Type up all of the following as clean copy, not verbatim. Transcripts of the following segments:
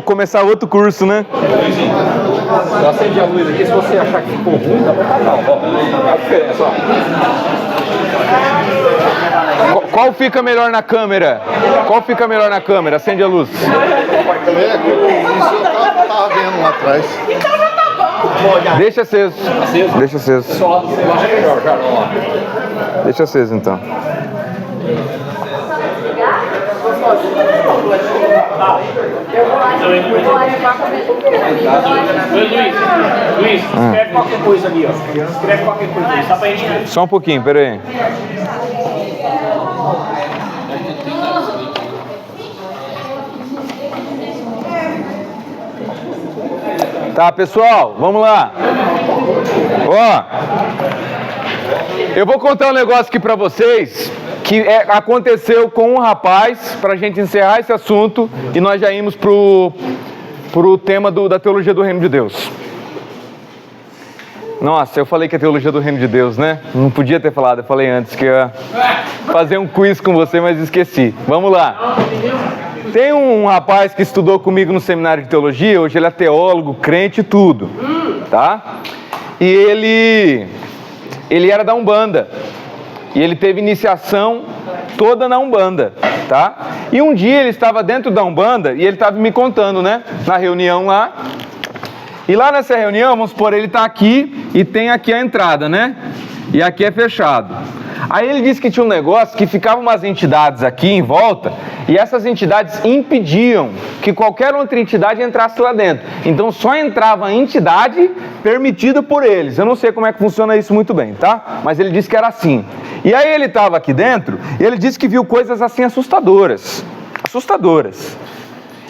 Começar outro curso, né? Eu acendi a luz aqui, se você achar que ficou ruim, dá pra apagar. Ó, a diferença, ó. Qual fica melhor na câmera? Qual fica melhor na câmera? Acende a luz. Isso eu tava vendo lá atrás. Deixa aceso. Deixa aceso. Só lá do fundo acha melhor, já não lá. Deixa aceso então. Luiz, escreve qualquer coisa ali, ó. Escreve qualquer coisa ali, só pra gente ver. Só um pouquinho, pera aí. Tá, pessoal, vamos lá. Ó, eu vou contar um negócio aqui pra vocês que aconteceu com um rapaz, pra gente encerrar esse assunto e nós já ímos pro tema da teologia do reino de Deus. Nossa, eu falei que é teologia do reino de Deus, né? Não podia ter falado, eu falei antes que ia fazer um quiz com você, mas esqueci. Vamos lá. Tem um rapaz que estudou comigo no seminário de teologia, hoje ele é teólogo, crente e tudo, tá? E ele era da Umbanda, e ele teve iniciação toda na Umbanda, tá? E um dia ele estava dentro da Umbanda, e ele estava me contando, né? Na reunião lá, e lá nessa reunião, vamos supor, ele está aqui, e tem aqui a entrada, né? E aqui é fechado. Aí ele disse que tinha um negócio que ficavam umas entidades aqui em volta, e essas entidades impediam que qualquer outra entidade entrasse lá dentro. Então só entrava a entidade permitida por eles. Eu não sei como é que funciona isso muito bem, tá? Mas ele disse que era assim. E aí ele estava aqui dentro, e ele disse que viu coisas assim assustadoras. Assustadoras.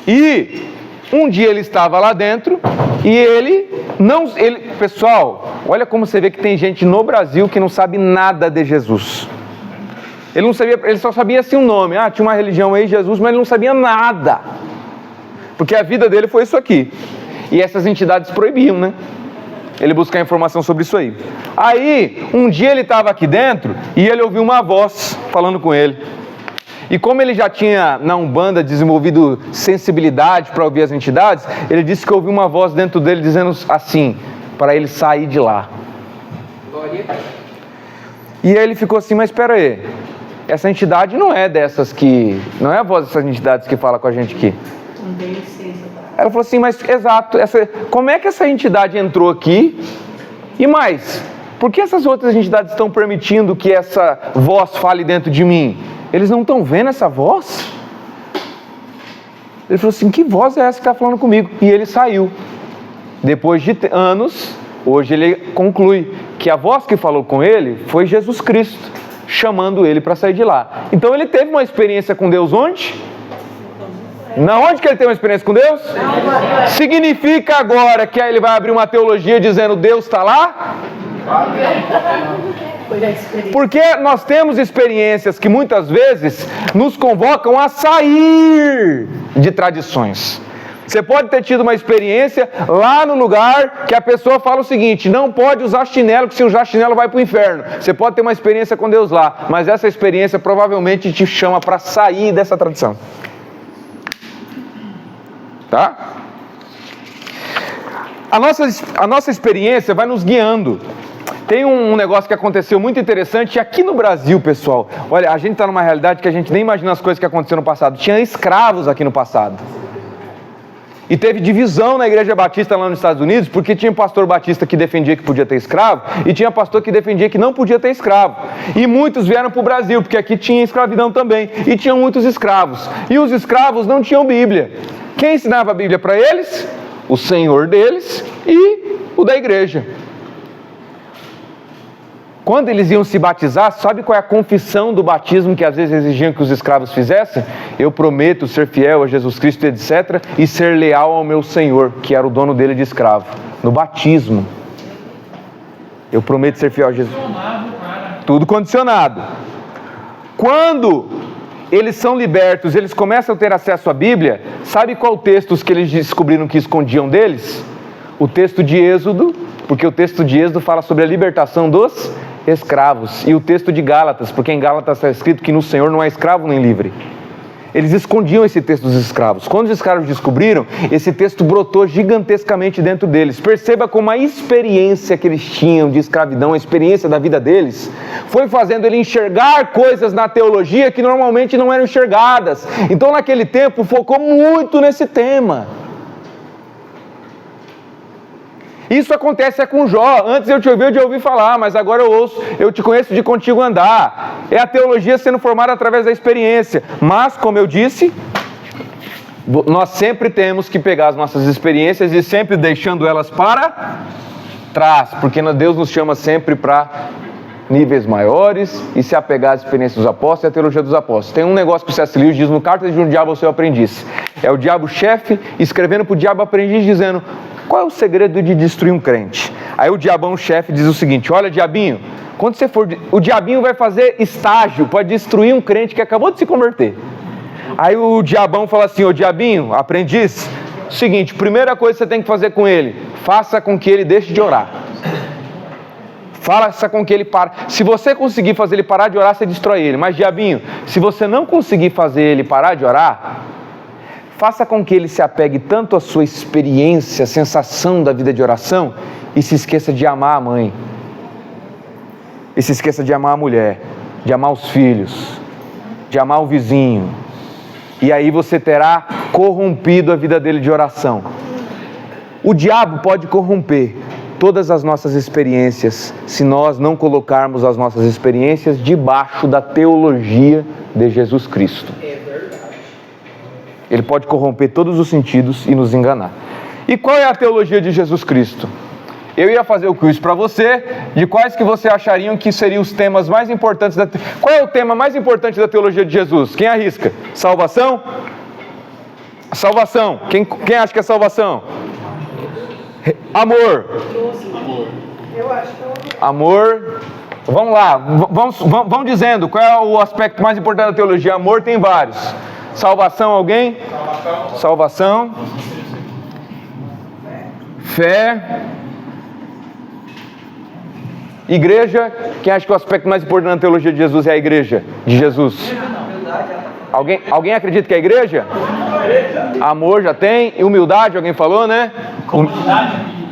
E um dia ele estava lá dentro, e pessoal, olha como você vê que tem gente no Brasil que não sabe nada de Jesus. Ele não sabia, ele só sabia assim o nome. Tinha uma religião aí, Jesus, mas ele não sabia nada. Porque a vida dele foi isso aqui. E essas entidades proibiam, né? Ele buscar informação sobre isso aí. Aí, um dia ele estava aqui dentro e ele ouviu uma voz falando com ele. E como ele já tinha na Umbanda desenvolvido sensibilidade para ouvir as entidades, ele disse que ouviu uma voz dentro dele dizendo assim, para ele sair de lá. E aí ele ficou assim, mas espera aí, essa entidade não é dessas que... Não é a voz dessas entidades que fala com a gente aqui. Não tem licença. Ela falou assim, mas exato, como é que essa entidade entrou aqui? E mais, por que essas outras entidades estão permitindo que essa voz fale dentro de mim? Eles não estão vendo essa voz? Ele falou assim, que voz é essa que está falando comigo? E ele saiu. Depois de anos, hoje ele conclui que a voz que falou com ele foi Jesus Cristo, chamando ele para sair de lá. Então ele teve uma experiência com Deus onde? Onde que ele teve uma experiência com Deus? Significa agora que aí ele vai abrir uma teologia dizendo Deus está lá? Porque nós temos experiências que muitas vezes nos convocam a sair de tradições. Você pode ter tido uma experiência lá no lugar que a pessoa fala o seguinte, não pode usar chinelo, que se usar chinelo vai para o inferno. Você pode ter uma experiência com Deus lá, mas essa experiência provavelmente te chama para sair dessa tradição. Tá? A nossa experiência vai nos guiando. Tem um negócio que aconteceu muito interessante aqui no Brasil, pessoal. Olha, a gente está numa realidade que a gente nem imagina as coisas que aconteceram no passado. Tinha escravos aqui no passado. E teve divisão na igreja batista lá nos Estados Unidos, porque tinha um pastor batista que defendia que podia ter escravo, e tinha pastor que defendia que não podia ter escravo. E muitos vieram para o Brasil, porque aqui tinha escravidão também, e tinham muitos escravos. E os escravos não tinham Bíblia. Quem ensinava a Bíblia para eles? O senhor deles e o da igreja. Quando eles iam se batizar, sabe qual é a confissão do batismo que às vezes exigiam que os escravos fizessem? Eu prometo ser fiel a Jesus Cristo, etc., e ser leal ao meu Senhor, que era o dono dele de escravo. No batismo. Eu prometo ser fiel a Jesus. Tudo condicionado. Quando eles são libertos, eles começam a ter acesso à Bíblia, sabe qual textos que eles descobriram que escondiam deles? O texto de Êxodo, porque o texto de Êxodo fala sobre a libertação dos escravos, e o texto de Gálatas, porque em Gálatas está escrito que no Senhor não há escravo nem livre. Eles escondiam esse texto dos escravos. Quando os escravos descobriram, esse texto brotou gigantescamente dentro deles. Perceba como a experiência que eles tinham de escravidão, a experiência da vida deles, foi fazendo ele enxergar coisas na teologia que normalmente não eram enxergadas. Então, naquele tempo, focou muito nesse tema. Isso acontece com Jó. Antes eu te ouvi falar, mas agora eu ouço, eu te conheço de contigo andar. É a teologia sendo formada através da experiência. Mas, como eu disse, nós sempre temos que pegar as nossas experiências e sempre deixando elas para trás, porque Deus nos chama sempre para níveis maiores e se apegar às experiências dos apóstolos e à teologia dos apóstolos. Tem um negócio que o C.S. Lewis diz no Cartas de um Diabo ao Seu Aprendiz. É o diabo-chefe escrevendo para o diabo-aprendiz dizendo: qual é o segredo de destruir um crente? Aí o diabão-chefe diz o seguinte: olha, diabinho, quando você for... O diabinho vai fazer estágio para destruir um crente que acabou de se converter. Aí o diabão fala assim: ô diabinho, aprendiz, seguinte, primeira coisa que você tem que fazer com ele, faça com que ele deixe de orar. Faça com que ele pare. Se você conseguir fazer ele parar de orar, você destrói ele. Mas diabinho, se você não conseguir fazer ele parar de orar, faça com que ele se apegue tanto à sua experiência, à sensação da vida de oração, e se esqueça de amar a mãe. E se esqueça de amar a mulher, de amar os filhos, de amar o vizinho. E aí você terá corrompido a vida dele de oração. O diabo pode corromper todas as nossas experiências se nós não colocarmos as nossas experiências debaixo da teologia de Jesus Cristo. Ele pode corromper todos os sentidos e nos enganar. E qual é a teologia de Jesus Cristo? Eu ia fazer o quiz para você, de quais que você achariam que seriam os temas mais importantes da... Qual é o tema mais importante da teologia de Jesus? Quem arrisca? Salvação? Salvação. Quem acha que é salvação? Amor. Amor. Vamos lá, vamos dizendo, qual é o aspecto mais importante da teologia? Amor tem vários. Salvação, alguém? Salvação. Fé. Igreja. Quem acha que o aspecto mais importante da teologia de Jesus é a igreja de Jesus? Alguém acredita que é a igreja? Amor já tem. E humildade, alguém falou, né?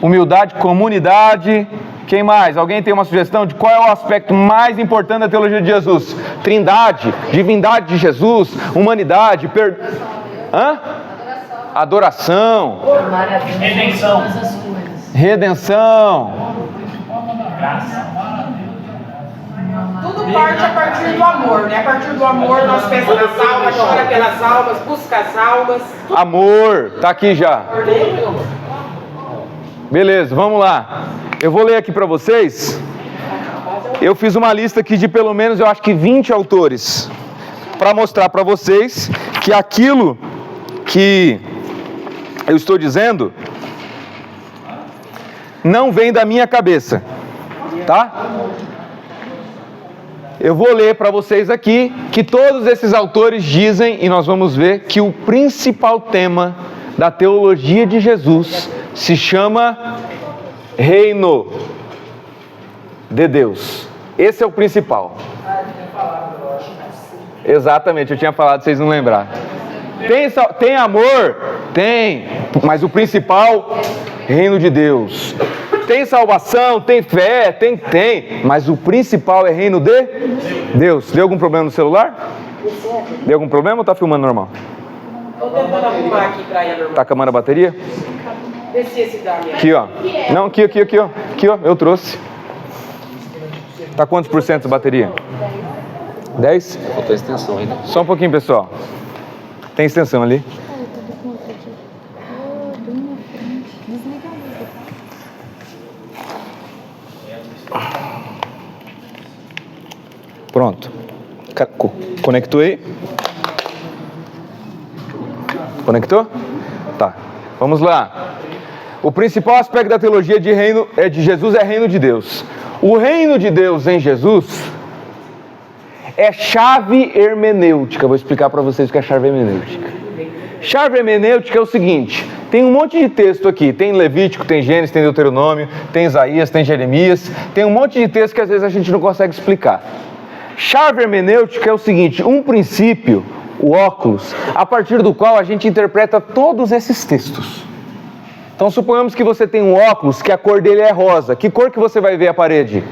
Humildade, comunidade. Quem mais? Alguém tem uma sugestão de qual é o aspecto mais importante da teologia de Jesus? Trindade, divindade de Jesus, humanidade, adoração. Redenção. Redenção. Graça. Tudo parte a partir do amor, né? A partir do amor nós pensamos nas almas, chora pelas almas, busca as almas. Amor, tá aqui já. Beleza, vamos lá. Eu vou ler aqui para vocês. Eu fiz uma lista aqui de pelo menos, eu acho que 20 autores, para mostrar para vocês que aquilo que eu estou dizendo não vem da minha cabeça, tá? Eu vou ler para vocês aqui que todos esses autores dizem, e nós vamos ver, que o principal tema da teologia de Jesus se chama Reino de Deus. Esse é o principal. Exatamente, eu tinha falado, vocês não lembraram. Tem amor? Tem, mas o principal, Reino de Deus. Tem salvação, tem fé, tem, mas o principal é Reino de Deus. Deu algum problema no celular? Deu algum problema ou tá filmando normal? Estou tentando arrumar aqui para ir normal. Tá acabando a bateria? Vê se esse dá mesmo. Aqui, ó. Não, aqui, ó. Aqui, ó, eu trouxe. Tá quantos por cento a bateria? 10? Faltou extensão ainda. Só um pouquinho, pessoal. Tem extensão ali. Pronto. Conectou aí? Conectou? Tá. Vamos lá. O principal aspecto da teologia de Jesus é reino de Deus. O reino de Deus em Jesus é chave hermenêutica. Vou explicar para vocês o que é chave hermenêutica. Chave hermenêutica é o seguinte: tem um monte de texto aqui. Tem Levítico, tem Gênesis, tem Deuteronômio, tem Isaías, tem Jeremias. Tem um monte de texto que às vezes a gente não consegue explicar. Chave hermenêutica é o seguinte: um princípio o óculos a partir do qual a gente interpreta todos esses textos. Então suponhamos que você tem um óculos que a cor dele é rosa. Que cor que você vai ver a parede?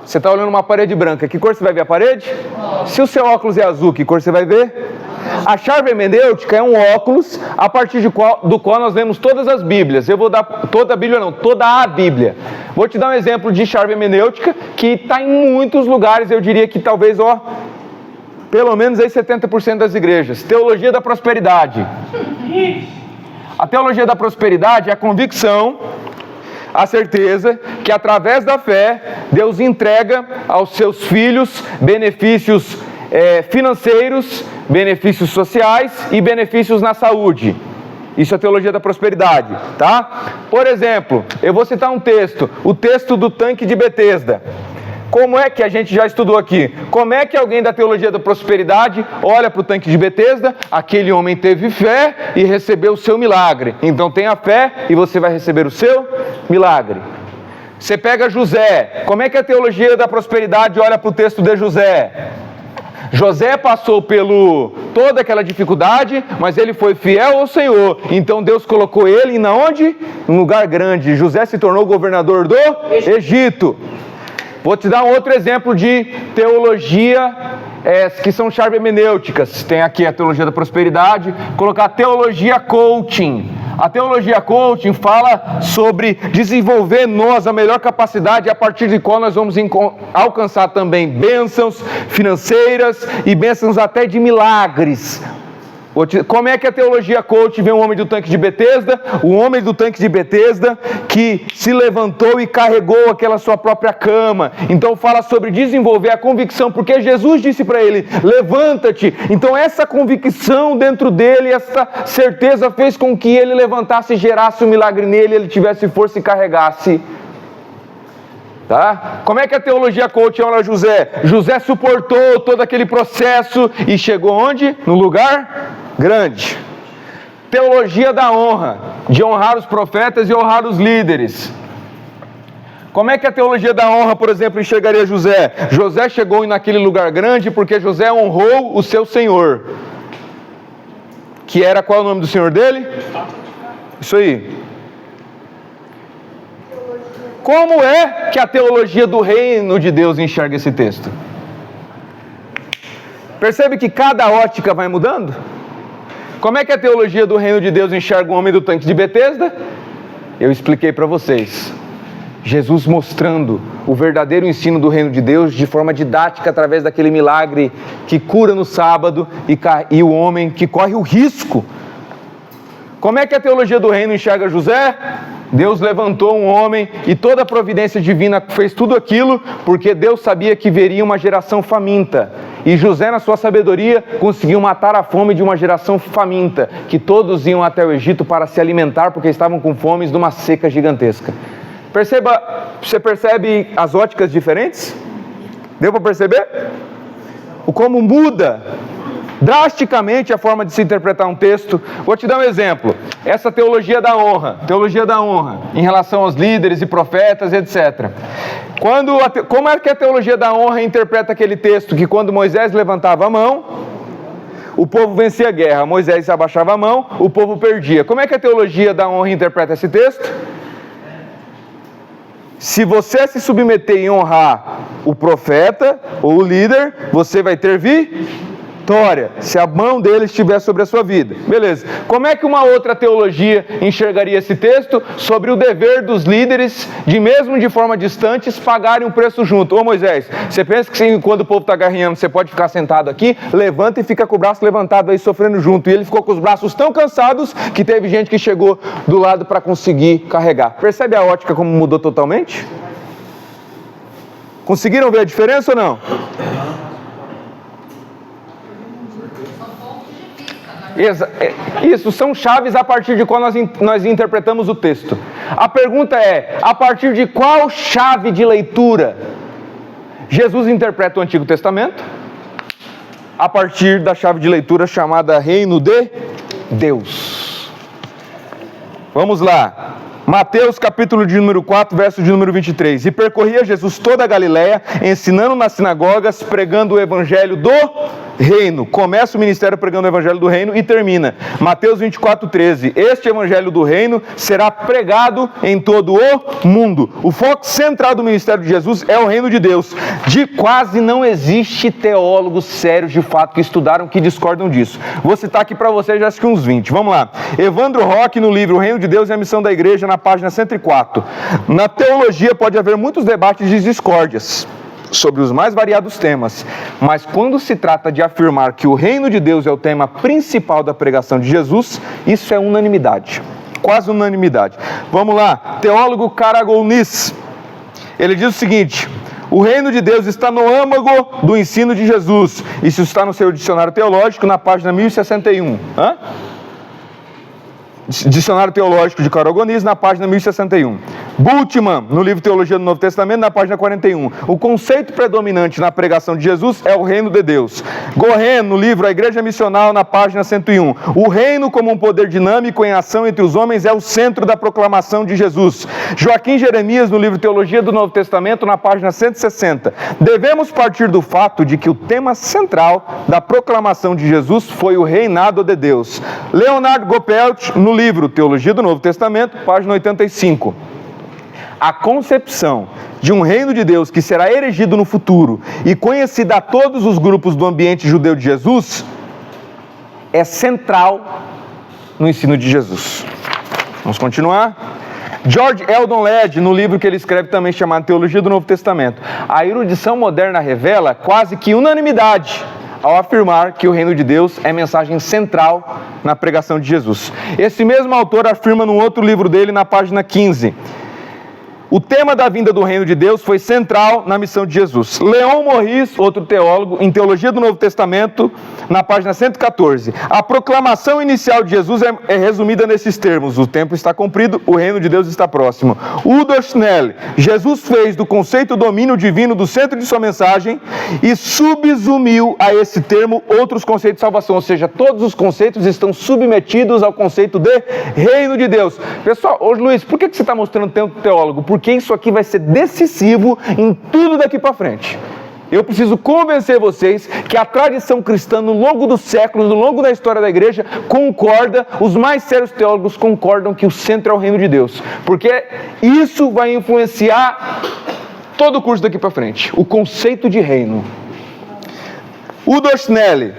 Você está olhando uma parede branca, que cor você vai ver a parede? Se o seu óculos é azul, que cor você vai ver? A chave hermenêutica é um óculos a partir do qual nós lemos todas as Bíblias. Eu vou dar toda a Bíblia não, toda a Bíblia. Vou te dar um exemplo de chave hermenêutica que está em muitos lugares, eu diria que talvez, pelo menos aí 70% das igrejas. Teologia da prosperidade. A teologia da prosperidade é a convicção, a certeza que através da fé Deus entrega aos seus filhos benefícios financeiros, benefícios sociais e benefícios na saúde. Isso é a teologia da prosperidade, tá? Por exemplo, eu vou citar um texto, o texto do tanque de Betesda. Como é que a gente já estudou aqui? Como é que alguém da teologia da prosperidade olha para o tanque de Betesda? Aquele homem teve fé e recebeu o seu milagre. Então tenha fé e você vai receber o seu milagre. Você pega José. Como é que a teologia da prosperidade olha para o texto de José? José passou toda aquela dificuldade, mas ele foi fiel ao Senhor. Então Deus colocou ele na onde? Num lugar grande. José se tornou governador do Egito. Vou te dar um outro exemplo de teologia, que são chaves hermenêuticas. Tem aqui a teologia da prosperidade, colocar teologia coaching. A teologia coaching fala sobre desenvolver em nós a melhor capacidade a partir de qual nós vamos alcançar também bênçãos financeiras e bênçãos até de milagres. Como é que a teologia coach vê um homem do tanque de Betesda? O homem do tanque de Betesda que se levantou e carregou aquela sua própria cama. Então fala sobre desenvolver a convicção, porque Jesus disse para ele, levanta-te. Então essa convicção dentro dele, essa certeza fez com que ele levantasse e gerasse um milagre nele, ele tivesse força e carregasse. Tá? Como é que a teologia coach olha José? José suportou todo aquele processo e chegou onde? No lugar grande. Teologia da honra, de honrar os profetas e honrar os líderes. Como é que a teologia da honra, por exemplo, enxergaria José? José chegou naquele lugar grande porque José honrou o seu senhor. Que era qual o nome do senhor dele? Isso aí. Como é que a teologia do reino de Deus enxerga esse texto? Percebe que cada ótica vai mudando? Como é que a teologia do reino de Deus enxerga o homem do tanque de Betesda? Eu expliquei para vocês. Jesus mostrando o verdadeiro ensino do reino de Deus de forma didática através daquele milagre que cura no sábado e o homem que corre o risco. Como é que a teologia do reino enxerga José? Deus levantou um homem e toda a providência divina fez tudo aquilo porque Deus sabia que viria uma geração faminta. E José, na sua sabedoria, conseguiu matar a fome de uma geração faminta, que todos iam até o Egito para se alimentar porque estavam com fome de uma seca gigantesca. Você percebe as óticas diferentes? Deu para perceber? Como muda drasticamente a forma de se interpretar um texto. Vou te dar um exemplo. Essa teologia da honra, em relação aos líderes e profetas, etc. Como é que a teologia da honra interpreta aquele texto que quando Moisés levantava a mão, o povo vencia a guerra, Moisés abaixava a mão, o povo perdia. Como é que a teologia da honra interpreta esse texto? Se você se submeter e honrar o profeta ou o líder, você vai ter vitória, se a mão dele estiver sobre a sua vida. Beleza. Como é que uma outra teologia enxergaria esse texto? Sobre o dever dos líderes de, mesmo de forma distante, pagarem um preço junto. Ô Moisés, você pensa que quando o povo está guerreando, você pode ficar sentado aqui, levanta e fica com o braço levantado aí, sofrendo junto. E ele ficou com os braços tão cansados que teve gente que chegou do lado para conseguir carregar. Percebe a ótica como mudou totalmente? Conseguiram ver a diferença ou não? Isso, são chaves a partir de qual nós interpretamos o texto. A pergunta é, a partir de qual chave de leitura Jesus interpreta o Antigo Testamento? A partir da chave de leitura chamada Reino de Deus. Vamos lá. Mateus capítulo de número 4, verso de número 23. E percorria Jesus toda a Galileia, ensinando nas sinagogas, pregando o evangelho do reino. Começa o ministério pregando o evangelho do reino e termina. Mateus 24:13. Este evangelho do reino será pregado em todo o mundo. O foco central do ministério de Jesus é o reino de Deus. Quase não existe teólogos sérios de fato que estudaram, que discordam disso. Vou citar aqui para vocês, já acho que uns 20. Vamos lá. Evandro Roque, no livro O Reino de Deus e a Missão da Igreja, na página 104. Na teologia pode haver muitos debates e discórdias sobre os mais variados temas, mas quando se trata de afirmar que o reino de Deus é o tema principal da pregação de Jesus, isso é unanimidade, quase unanimidade. Vamos lá, teólogo Karagounis, ele diz o seguinte: o reino de Deus está no âmago do ensino de Jesus. Isso está no seu dicionário teológico, na página 1061. Dicionário Teológico de Karagounis, na página 1061. Bultmann, no livro Teologia do Novo Testamento, na página 41. O conceito predominante na pregação de Jesus é o reino de Deus. Goren, no livro A Igreja Missional, na página 101. O reino como um poder dinâmico em ação entre os homens é o centro da proclamação de Jesus. Joaquim Jeremias, no livro Teologia do Novo Testamento, na página 160. Devemos partir do fato de que o tema central da proclamação de Jesus foi o reinado de Deus. Leonard Goppelt, no livro Teologia do Novo Testamento, página 85. A concepção de um reino de Deus que será erigido no futuro e conhecida a todos os grupos do ambiente judeu de Jesus é central no ensino de Jesus. Vamos continuar? George Eldon Ladd, no livro que ele escreve também chamado Teologia do Novo Testamento. A erudição moderna revela quase que unanimidade ao afirmar que o reino de Deus é mensagem central na pregação de Jesus. Esse mesmo autor afirma num outro livro dele, na página 15, o tema da vinda do reino de Deus foi central na missão de Jesus. Leon Morris, outro teólogo, em Teologia do Novo Testamento, na página 114. A proclamação inicial de Jesus é resumida nesses termos: o tempo está cumprido, o reino de Deus está próximo. Udo Schnell, Jesus fez do conceito domínio divino do centro de sua mensagem e subsumiu a esse termo outros conceitos de salvação, ou seja, todos os conceitos estão submetidos ao conceito de reino de Deus. Pessoal, ô Luiz, por que você está mostrando tanto teólogo? Porque isso aqui vai ser decisivo em tudo daqui para frente. Eu preciso convencer vocês que a tradição cristã, no longo dos séculos, no longo da história da igreja, concorda, os mais sérios teólogos concordam que o centro é o reino de Deus. Porque isso vai influenciar todo o curso daqui para frente. O conceito de reino. Udo Schnell,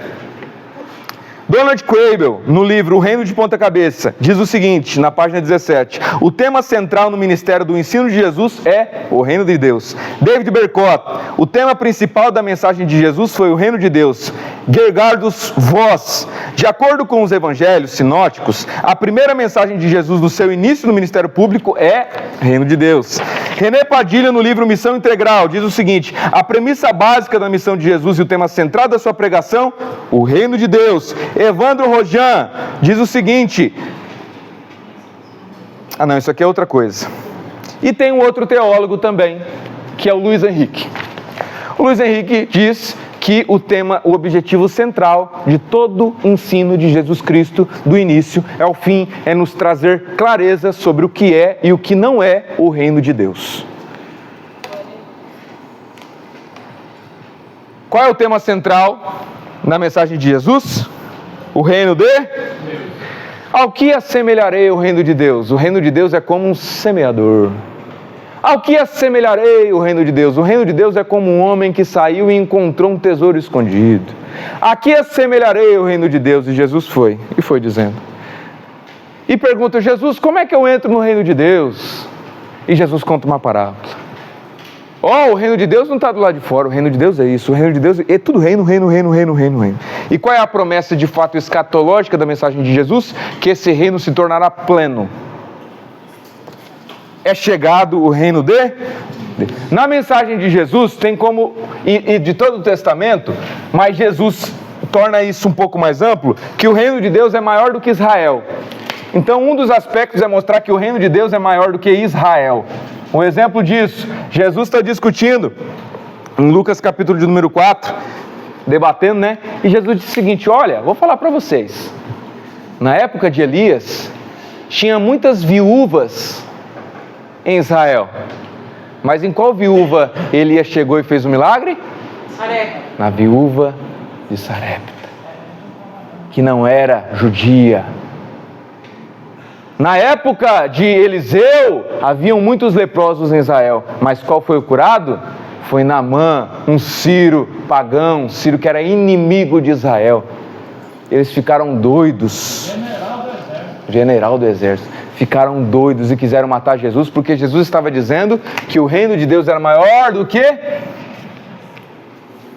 Donald Quayle, no livro O Reino de Ponta Cabeça, diz o seguinte, na página 17: o tema central no ministério do ensino de Jesus é o reino de Deus. David Berkot, o tema principal da mensagem de Jesus foi o reino de Deus. Gerhardus Voss, de acordo com os evangelhos sinóticos, a primeira mensagem de Jesus no seu início no ministério público é reino de Deus. René Padilha, no livro Missão Integral, diz o seguinte: a premissa básica da missão de Jesus e o tema central da sua pregação, o reino de Deus. Evandro Rojan diz o seguinte... não, isso aqui é outra coisa. E tem um outro teólogo também, que é o Luiz Henrique. O Luiz Henrique diz que o objetivo central de todo o ensino de Jesus Cristo, do início ao fim, é nos trazer clareza sobre o que é e o que não é o reino de Deus. Qual é o tema central na mensagem de Jesus? O reino de... Ao que assemelharei o reino de Deus? O reino de Deus é como um semeador. Ao que assemelharei o reino de Deus? O reino de Deus é como um homem que saiu e encontrou um tesouro escondido. A que assemelharei o reino de Deus? E Jesus foi dizendo. E pergunta: Jesus, como é que eu entro no reino de Deus? E Jesus conta uma parábola. O reino de Deus não está do lado de fora, o reino de Deus é isso, o reino de Deus é tudo reino. E qual é a promessa de fato escatológica da mensagem de Jesus? Que esse reino se tornará pleno. É chegado o reino de... Na mensagem de Jesus tem como, e de todo o Testamento, mas Jesus torna isso um pouco mais amplo, que o reino de Deus é maior do que Israel. Então um dos aspectos é mostrar que o reino de Deus é maior do que Israel. Um exemplo disso, Jesus está discutindo em Lucas capítulo de número 4, debatendo, né? E Jesus disse o seguinte: olha, vou falar para vocês. Na época de Elias, tinha muitas viúvas em Israel. Mas em qual viúva Elias chegou e fez o milagre? Na viúva de Sarepta, que não era judia. Na época de Eliseu, haviam muitos leprosos em Israel, mas qual foi o curado? Foi Naamã, um sírio pagão, um sírio que era inimigo de Israel. Eles ficaram doidos. General do exército. Ficaram doidos e quiseram matar Jesus, porque Jesus estava dizendo que o reino de Deus era maior do que...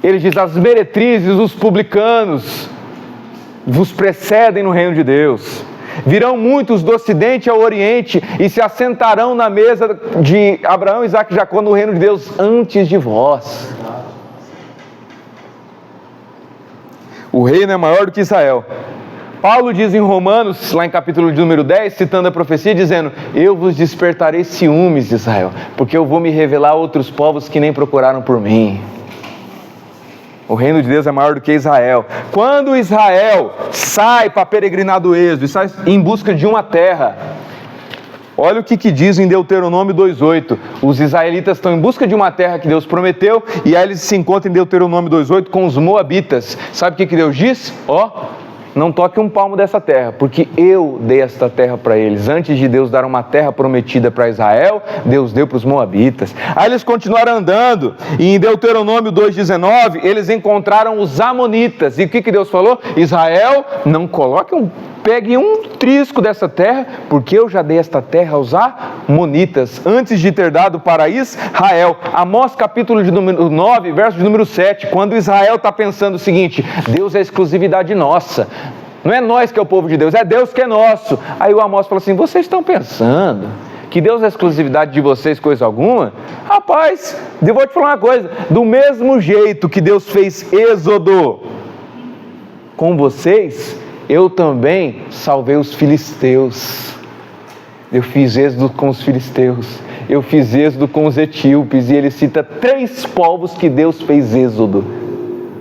Ele diz, as meretrizes, os publicanos vos precedem no reino de Deus. Virão muitos do ocidente ao oriente e se assentarão na mesa de Abraão, Isaque e Jacó no reino de Deus antes de vós. O reino é maior do que Israel. Paulo diz em Romanos, lá em capítulo de número 10, citando a profecia, dizendo, eu vos despertarei ciúmes de Israel, porque eu vou me revelar a outros povos que nem procuraram por mim. O reino de Deus é maior do que Israel. Quando Israel sai para peregrinar do êxodo e sai em busca de uma terra, olha o que diz em Deuteronômio 2,8. Os israelitas estão em busca de uma terra que Deus prometeu, e aí eles se encontram em Deuteronômio 2,8 com os moabitas. Sabe o que Deus diz? Não toque um palmo dessa terra, porque eu dei esta terra para eles. Antes de Deus dar uma terra prometida para Israel, Deus deu para os moabitas. Aí eles continuaram andando, e em Deuteronômio 2,19, eles encontraram os amonitas. E o que Deus falou? Israel, não pegue um trisco dessa terra, porque eu já dei esta terra aos amonitas, antes de ter dado para Israel. Amós capítulo de número 9, verso de número 7, quando Israel está pensando o seguinte, Deus é exclusividade nossa, não é nós que é o povo de Deus, é Deus que é nosso. Aí o Amós fala assim, vocês estão pensando que Deus é exclusividade de vocês, coisa alguma? Rapaz, eu vou te falar uma coisa, do mesmo jeito que Deus fez êxodo com vocês, eu também salvei os filisteus. Eu fiz êxodo com os filisteus. Eu fiz êxodo com os etíopes. E ele cita 3 povos que Deus fez êxodo.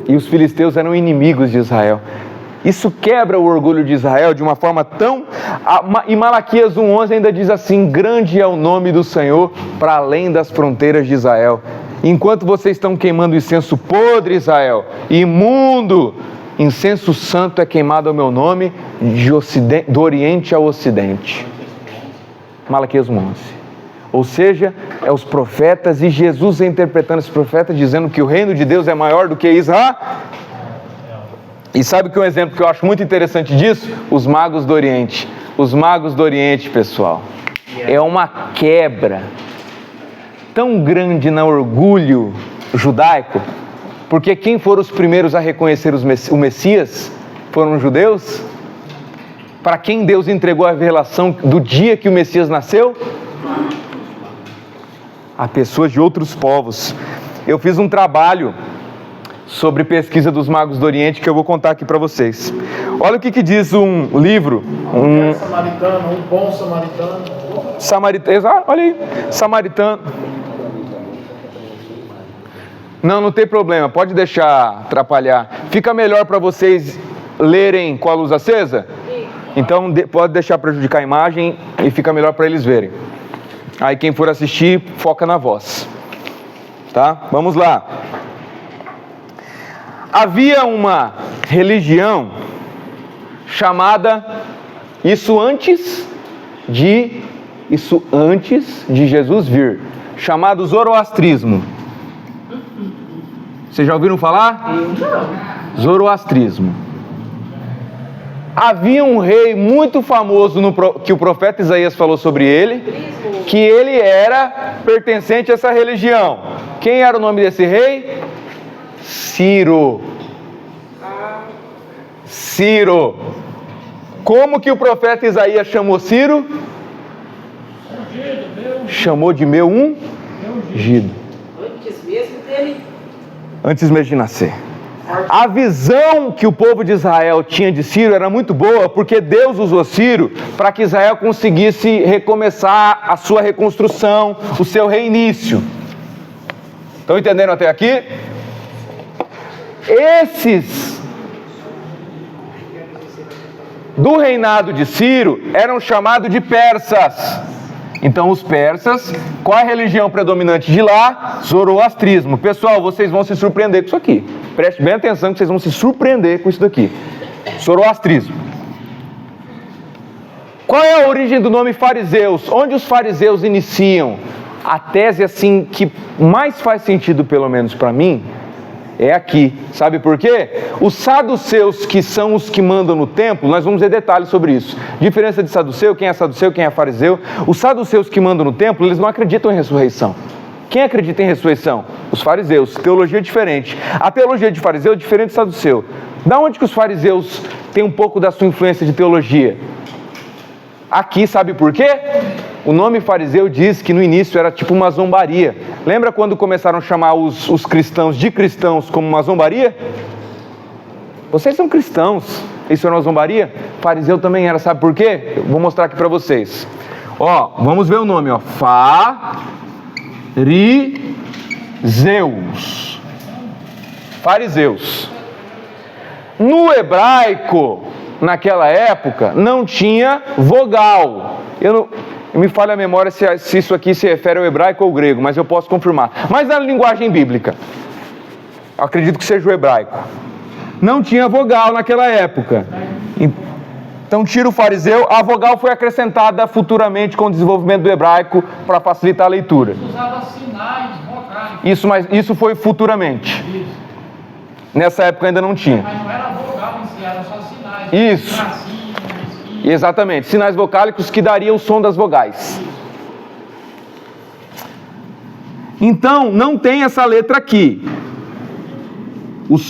E os filisteus eram inimigos de Israel. Isso quebra o orgulho de Israel de uma forma tão... E Malaquias 1,11 ainda diz assim, grande é o nome do Senhor para além das fronteiras de Israel. Enquanto vocês estão queimando incenso podre, Israel, imundo, incenso santo é queimado ao meu nome, do oriente ao ocidente. Malaquias 1,11. Ou seja, é os profetas e Jesus interpretando esses profetas, dizendo que o reino de Deus é maior do que Israel. E sabe que um exemplo que eu acho muito interessante disso? Os magos do Oriente. Os magos do Oriente, pessoal, é uma quebra tão grande no orgulho judaico, porque quem foram os primeiros a reconhecer o Messias? Foram os judeus? Para quem Deus entregou a revelação do dia que o Messias nasceu? A pessoas de outros povos. Eu fiz um trabalho sobre pesquisa dos magos do Oriente que eu vou contar aqui para vocês. Olha o que diz um livro. Um samaritano, um bom samaritano. Samaritano, olha aí, samaritano. Não tem problema, pode deixar atrapalhar. Fica melhor para vocês lerem com a luz acesa? Então pode deixar prejudicar a imagem e fica melhor para eles verem. Aí quem for assistir, foca na voz. Tá? Vamos lá. Havia uma religião chamada, isso antes de Jesus vir, chamado Zoroastrismo. Vocês já ouviram falar? Zoroastrismo. Havia um rei muito famoso que o profeta Isaías falou sobre ele, que ele era pertencente a essa religião. Quem era o nome desse rei? Ciro. Ciro. Como que o profeta Isaías chamou Ciro? Chamou de meu ungido. Antes mesmo de nascer. A visão que o povo de Israel tinha de Ciro era muito boa, porque Deus usou Ciro para que Israel conseguisse recomeçar a sua reconstrução, o seu reinício. Estão entendendo até aqui? Esses do reinado de Ciro eram chamados de persas. Então os persas, qual é a religião predominante de lá? Zoroastrismo. Pessoal, vocês vão se surpreender com isso aqui. Preste bem atenção que vocês vão se surpreender com isso daqui. Zoroastrismo. Qual é a origem do nome fariseus? Onde os fariseus iniciam? A tese assim que mais faz sentido, pelo menos para mim, é aqui. Sabe por quê? Os saduceus, que são os que mandam no templo, nós vamos ver detalhes sobre isso. Diferença de saduceu, quem é fariseu. Os saduceus que mandam no templo, eles não acreditam em ressurreição. Quem acredita em ressurreição? Os fariseus. Teologia diferente. A teologia de fariseu é diferente de saduceu. Da onde que os fariseus têm um pouco da sua influência de teologia? Aqui, sabe por quê? O nome fariseu diz que no início era tipo uma zombaria. Lembra quando começaram a chamar os cristãos de cristãos como uma zombaria? Vocês são cristãos. Isso era uma zombaria? Fariseu também era, sabe por quê? Eu vou mostrar aqui para vocês. Ó, vamos ver o nome, ó. Fariseus. No hebraico, naquela época, não tinha vogal. Me falha a memória se isso aqui se refere ao hebraico ou ao grego, mas eu posso confirmar. Mas na linguagem bíblica, acredito que seja o hebraico. Não tinha vogal naquela época. Então tira o fariseu, a vogal foi acrescentada futuramente com o desenvolvimento do hebraico para facilitar a leitura. Usava sinais vocais. Isso foi futuramente. Nessa época ainda não tinha. Mas não era vogal em si, era só sinais. Isso. Exatamente, sinais vocálicos que dariam o som das vogais. Então, não tem essa letra aqui.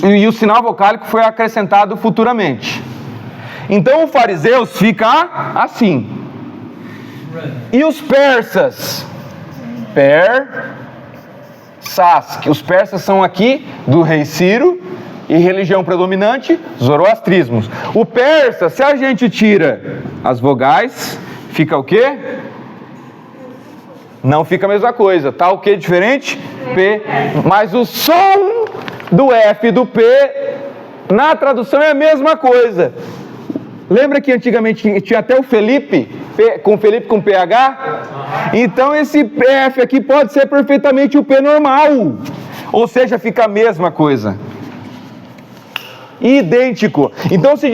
E o sinal vocálico foi acrescentado futuramente. Então, o fariseus fica assim. E os persas? Que os persas são aqui do rei Ciro. E religião predominante, zoroastrismo. O persa, se a gente tira as vogais, fica o quê? Não fica a mesma coisa. Tá o quê diferente? P. Mas o som do F e do P, na tradução é a mesma coisa. Lembra que antigamente tinha até o Felipe com PH? Então esse PF aqui pode ser perfeitamente o P normal. Ou seja, fica a mesma coisa. Idêntico. Então se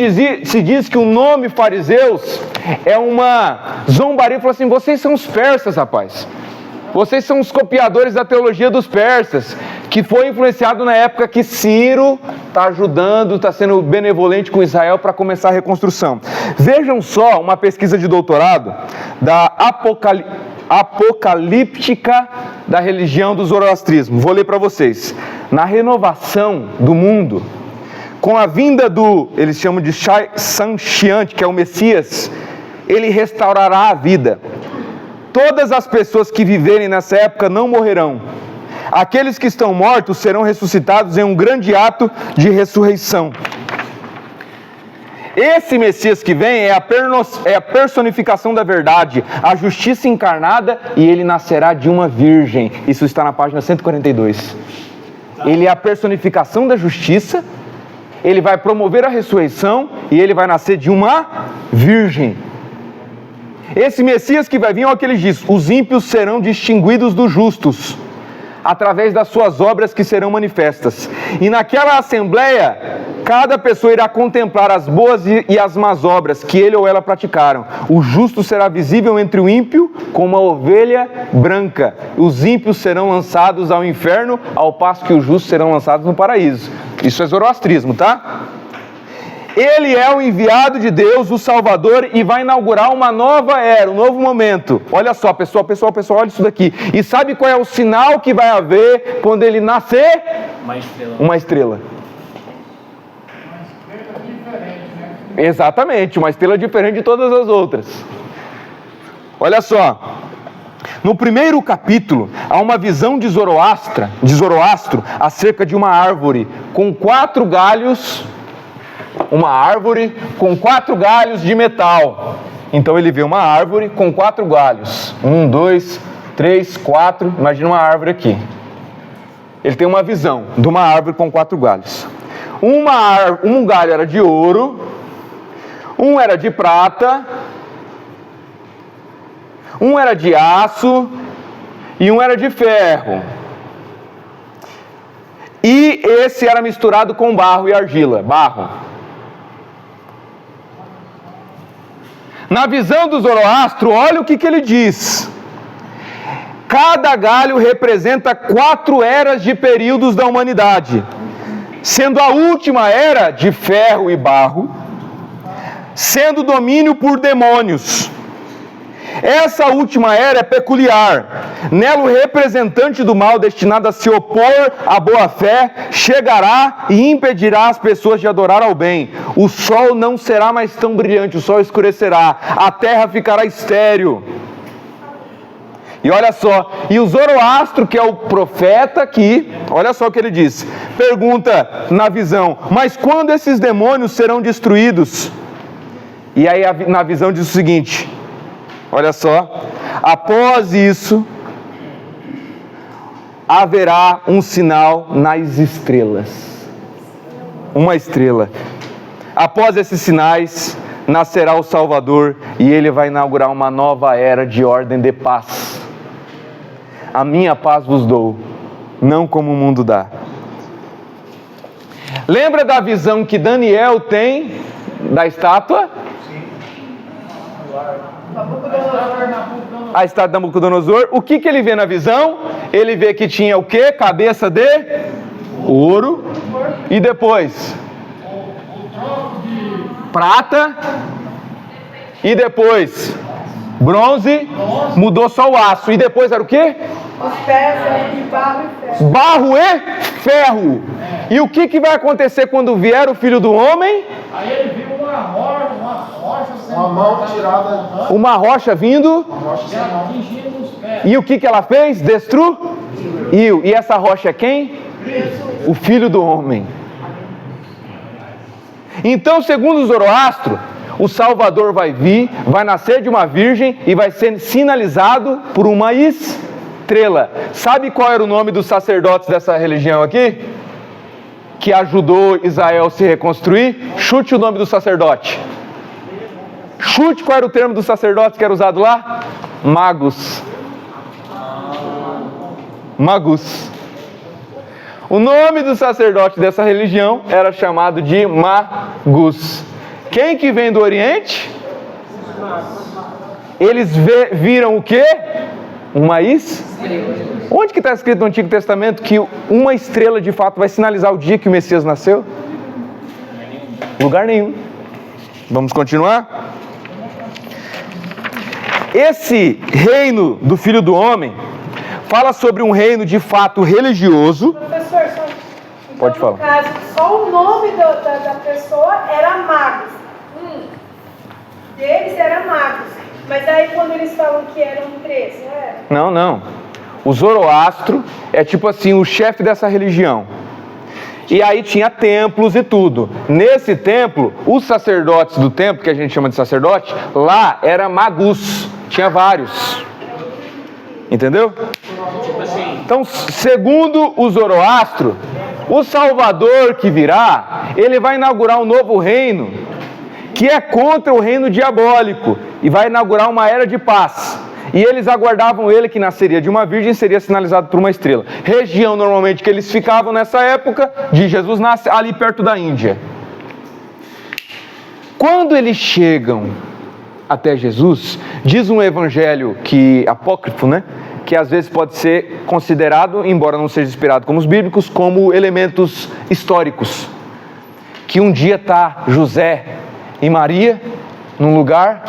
diz que o nome fariseus é uma zombaria. Falou assim, vocês são os persas, rapaz. Vocês são os copiadores da teologia dos persas, que foi influenciado na época que Ciro está ajudando, está sendo benevolente com Israel para começar a reconstrução. Vejam só uma pesquisa de doutorado da apocalíptica da religião do zoroastrismo. Vou ler para vocês. Na renovação do mundo, com a vinda eles chamam de Sanchiante, que é o Messias, ele restaurará a vida. Todas as pessoas que viverem nessa época não morrerão. Aqueles que estão mortos serão ressuscitados em um grande ato de ressurreição. Esse Messias que vem é a personificação da verdade, a justiça encarnada, e ele nascerá de uma virgem. Isso está na página 142. Ele é a personificação da justiça. Ele vai promover a ressurreição e ele vai nascer de uma virgem. Esse Messias que vai vir é o que ele diz: os ímpios serão distinguidos dos justos, através das suas obras que serão manifestas. E naquela assembleia, cada pessoa irá contemplar as boas e as más obras que ele ou ela praticaram. O justo será visível entre o ímpio como uma ovelha branca. Os ímpios serão lançados ao inferno, ao passo que os justos serão lançados no paraíso. Isso é zoroastrismo, tá? Ele é o enviado de Deus, o Salvador, e vai inaugurar uma nova era, um novo momento. Olha só, pessoal, olha isso daqui. E sabe qual é o sinal que vai haver quando ele nascer? Uma estrela. Uma estrela. Exatamente, uma estrela diferente de todas as outras. Olha só. No primeiro capítulo, há uma visão de Zoroastro acerca de uma árvore com 4 galhos. Uma árvore com 4 galhos de metal. Então ele vê uma árvore com 4 galhos. 1, 2, 3, 4. Imagina uma árvore aqui. Ele tem uma visão de uma árvore com 4 galhos. Um galho era de ouro, um era de prata, Um era de aço e um era de ferro. E esse era misturado com barro e argila, barro. Na visão do Zoroastro, olha o que ele diz. Cada galho representa 4 eras de períodos da humanidade, sendo a última era de ferro e barro, sendo domínio por demônios. Essa última era é peculiar. Nela o representante do mal, destinado a se opor à boa-fé, chegará e impedirá as pessoas de adorar ao bem. O sol não será mais tão brilhante, o sol escurecerá, a terra ficará estéril. E olha só, e o Zoroastro, que é o profeta aqui, olha só o que ele diz. Pergunta na visão: mas quando esses demônios serão destruídos? E aí na visão diz o seguinte: olha só, após isso, haverá um sinal nas estrelas. Uma estrela. Após esses sinais, nascerá o Salvador e ele vai inaugurar uma nova era de ordem de paz. A minha paz vos dou, não como o mundo dá. Lembra da visão que Daniel tem da estátua? A estátua de Nabucodonosor. O que ele vê na visão? Ele vê que tinha o quê? Cabeça de ouro. E depois? Prata. E depois? Bronze. Mudou só o aço. E depois era o quê? Os pés de barro e ferro. Barro e ferro. E o que vai acontecer quando vier o Filho do Homem? Aí ele viu uma rocha sendo Uma mão tirada. Uma rocha vindo. atingindo os pés. E o que ela fez? Destruiu. E essa rocha é quem? O Filho do Homem. Então, segundo o Zoroastro, o Salvador vai vir, vai nascer de uma virgem e vai ser sinalizado por uma estrela. Sabe qual era o nome dos sacerdotes dessa religião aqui? Que ajudou Israel a se reconstruir? Chute o nome do sacerdote. Chute qual era o termo do sacerdote que era usado lá? Magos. Magus. O nome do sacerdote dessa religião era chamado de Magus. Quem que vem do Oriente? Eles viram o quê? Uma estrela. Onde que está escrito no Antigo Testamento que uma estrela de fato vai sinalizar o dia que o Messias nasceu? Lugar nenhum. Vamos continuar? Esse reino do Filho do Homem fala sobre um reino de fato religioso. Professor, só... então, Pode falar. No caso, só o nome da pessoa era Magos. Deles era Magos. Mas aí quando eles falam que eram 13, Não. O Zoroastro é tipo assim, o chefe dessa religião. E aí tinha templos e tudo. Nesse templo, os sacerdotes do templo, que a gente chama de sacerdote, lá era Magus. Tinha vários. Entendeu? Então, segundo o Zoroastro, o Salvador que virá, ele vai inaugurar um novo reino, que é contra o reino diabólico, e vai inaugurar uma era de paz. E eles aguardavam ele, que nasceria de uma virgem, seria sinalizado por uma estrela. Região normalmente que eles ficavam nessa época de Jesus nasce, ali perto da Índia. Quando eles chegam até Jesus, diz um evangelho apócrifo, né? Que às vezes pode ser considerado, embora não seja inspirado como os bíblicos, como elementos históricos. Que um dia está José e Maria num lugar,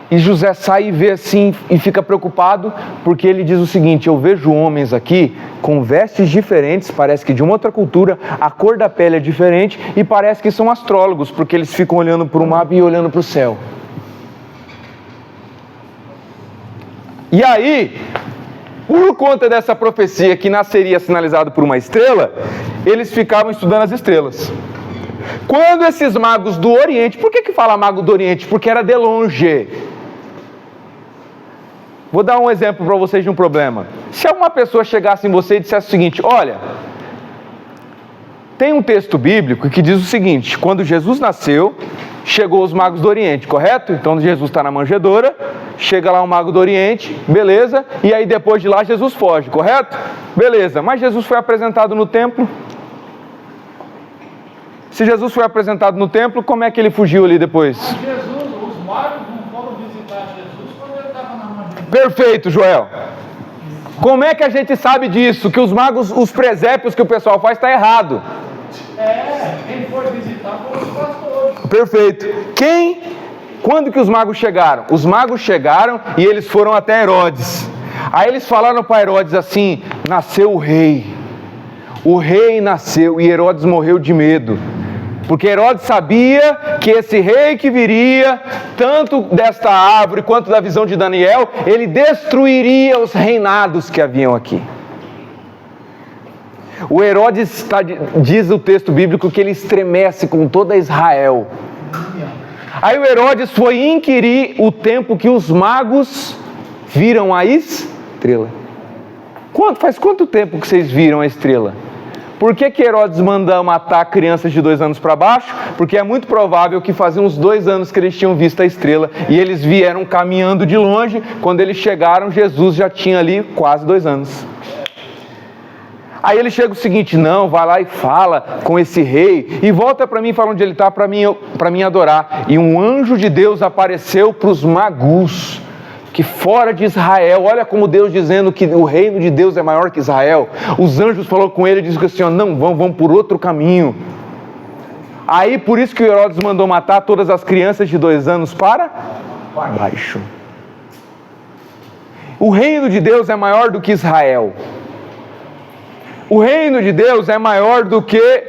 e José sai e vê assim e fica preocupado, porque ele diz o seguinte: eu vejo homens aqui com vestes diferentes, parece que de uma outra cultura, a cor da pele é diferente e parece que são astrólogos, porque eles ficam olhando para o mapa e olhando para o céu. E aí, por conta dessa profecia que nasceria sinalizado por uma estrela, eles ficavam estudando as estrelas. Quando esses magos do Oriente, por que fala mago do Oriente? Porque era de longe. Vou dar um exemplo para vocês de um problema. Se alguma pessoa chegasse em você e dissesse o seguinte: olha, Tem um texto bíblico que diz o seguinte: quando Jesus nasceu, chegou os magos do Oriente, correto? Então Jesus está na manjedoura, chega lá um mago do Oriente, beleza, e aí depois de lá Jesus foge, correto? Beleza, mas Jesus foi apresentado no templo. Se Jesus foi apresentado no templo, como é que ele fugiu ali depois? Jesus, os magos não foram visitar Jesus quando ele estava na manjedoura. Perfeito, Joel. Como é que a gente sabe disso? Que os magos, os presépios que o pessoal faz, está errado. Quem foi visitar foram os pastores. Perfeito. Quando que os magos chegaram? Os magos chegaram e eles foram até Herodes. Aí eles falaram para Herodes assim: nasceu o rei. O rei nasceu e Herodes morreu de medo. Porque Herodes sabia que esse rei que viria, tanto desta árvore quanto da visão de Daniel, ele destruiria os reinados que haviam aqui. O Herodes, diz o texto bíblico, que ele estremece com toda Israel. Aí o Herodes foi inquirir o tempo que os magos viram a estrela. Faz quanto tempo que vocês viram a estrela? Por que Herodes manda matar crianças de 2 anos para baixo? Porque é muito provável que fazia uns 2 anos que eles tinham visto a estrela e eles vieram caminhando de longe. Quando eles chegaram, Jesus já tinha ali quase 2 anos. Aí ele chega o seguinte: não, vai lá e fala com esse rei e volta para mim, fala onde ele está para mim adorar. E um anjo de Deus apareceu para os magos, que fora de Israel, olha como Deus dizendo que o reino de Deus é maior que Israel. Os anjos falaram com ele e disseram assim: ó, não, vão por outro caminho. Aí por isso que Herodes mandou matar todas as crianças de 2 anos para baixo. O reino de Deus é maior do que Israel. O reino de Deus é maior do que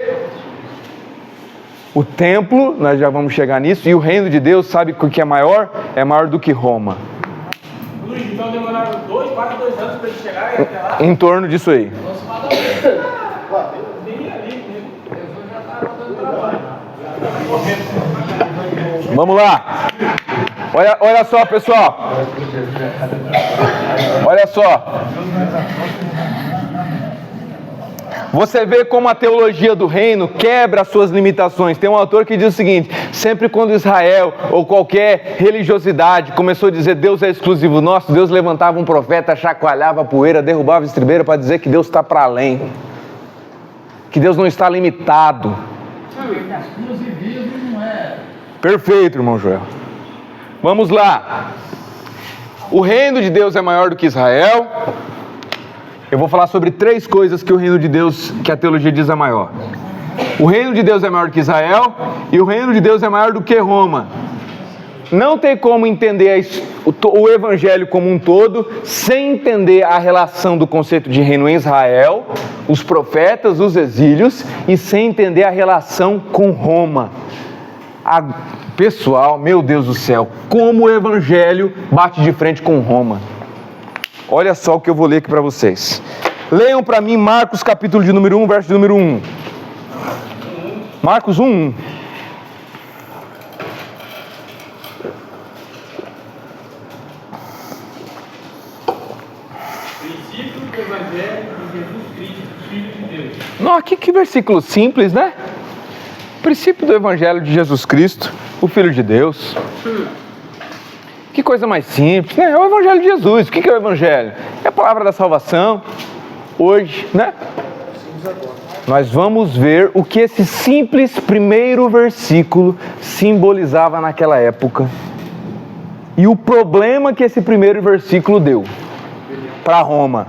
o templo, nós já vamos chegar nisso, e o reino de Deus, sabe o que é maior? É maior do que Roma. Então demoraram quase 2 anos para ele chegar e até lá. Em torno disso aí. Vamos lá. Olha só, pessoal. Olha só. Você vê como a teologia do reino quebra as suas limitações. Tem um autor que diz o seguinte: sempre quando Israel ou qualquer religiosidade começou a dizer Deus é exclusivo nosso, Deus levantava um profeta, chacoalhava a poeira, derrubava a estribeira para dizer que Deus está para além, que Deus não está limitado. Exclusivismo não é. Perfeito, irmão Joel. Vamos lá. O reino de Deus é maior do que Israel. Eu vou falar sobre 3 coisas que o reino de Deus, que a teologia diz é maior. O reino de Deus é maior que Israel e o reino de Deus é maior do que Roma. Não tem como entender o evangelho como um todo sem entender a relação do conceito de reino em Israel, os profetas, os exílios, e sem entender a relação com Roma. Pessoal, meu Deus do céu, como o evangelho bate de frente com Roma. Olha só o que eu vou ler aqui para vocês. Leiam para mim Marcos capítulo de número 1, verso de número 1. Marcos 1. Princípio do Evangelho de Jesus Cristo, Filho de Deus. Nossa, que versículo simples, né? Princípio do Evangelho de Jesus Cristo, o Filho de Deus. Que coisa mais simples, né? É o Evangelho de Jesus. O que é o Evangelho? É a palavra da salvação. Hoje, né? Nós vamos ver o que esse simples primeiro versículo simbolizava naquela época. E o problema que esse primeiro versículo deu para Roma.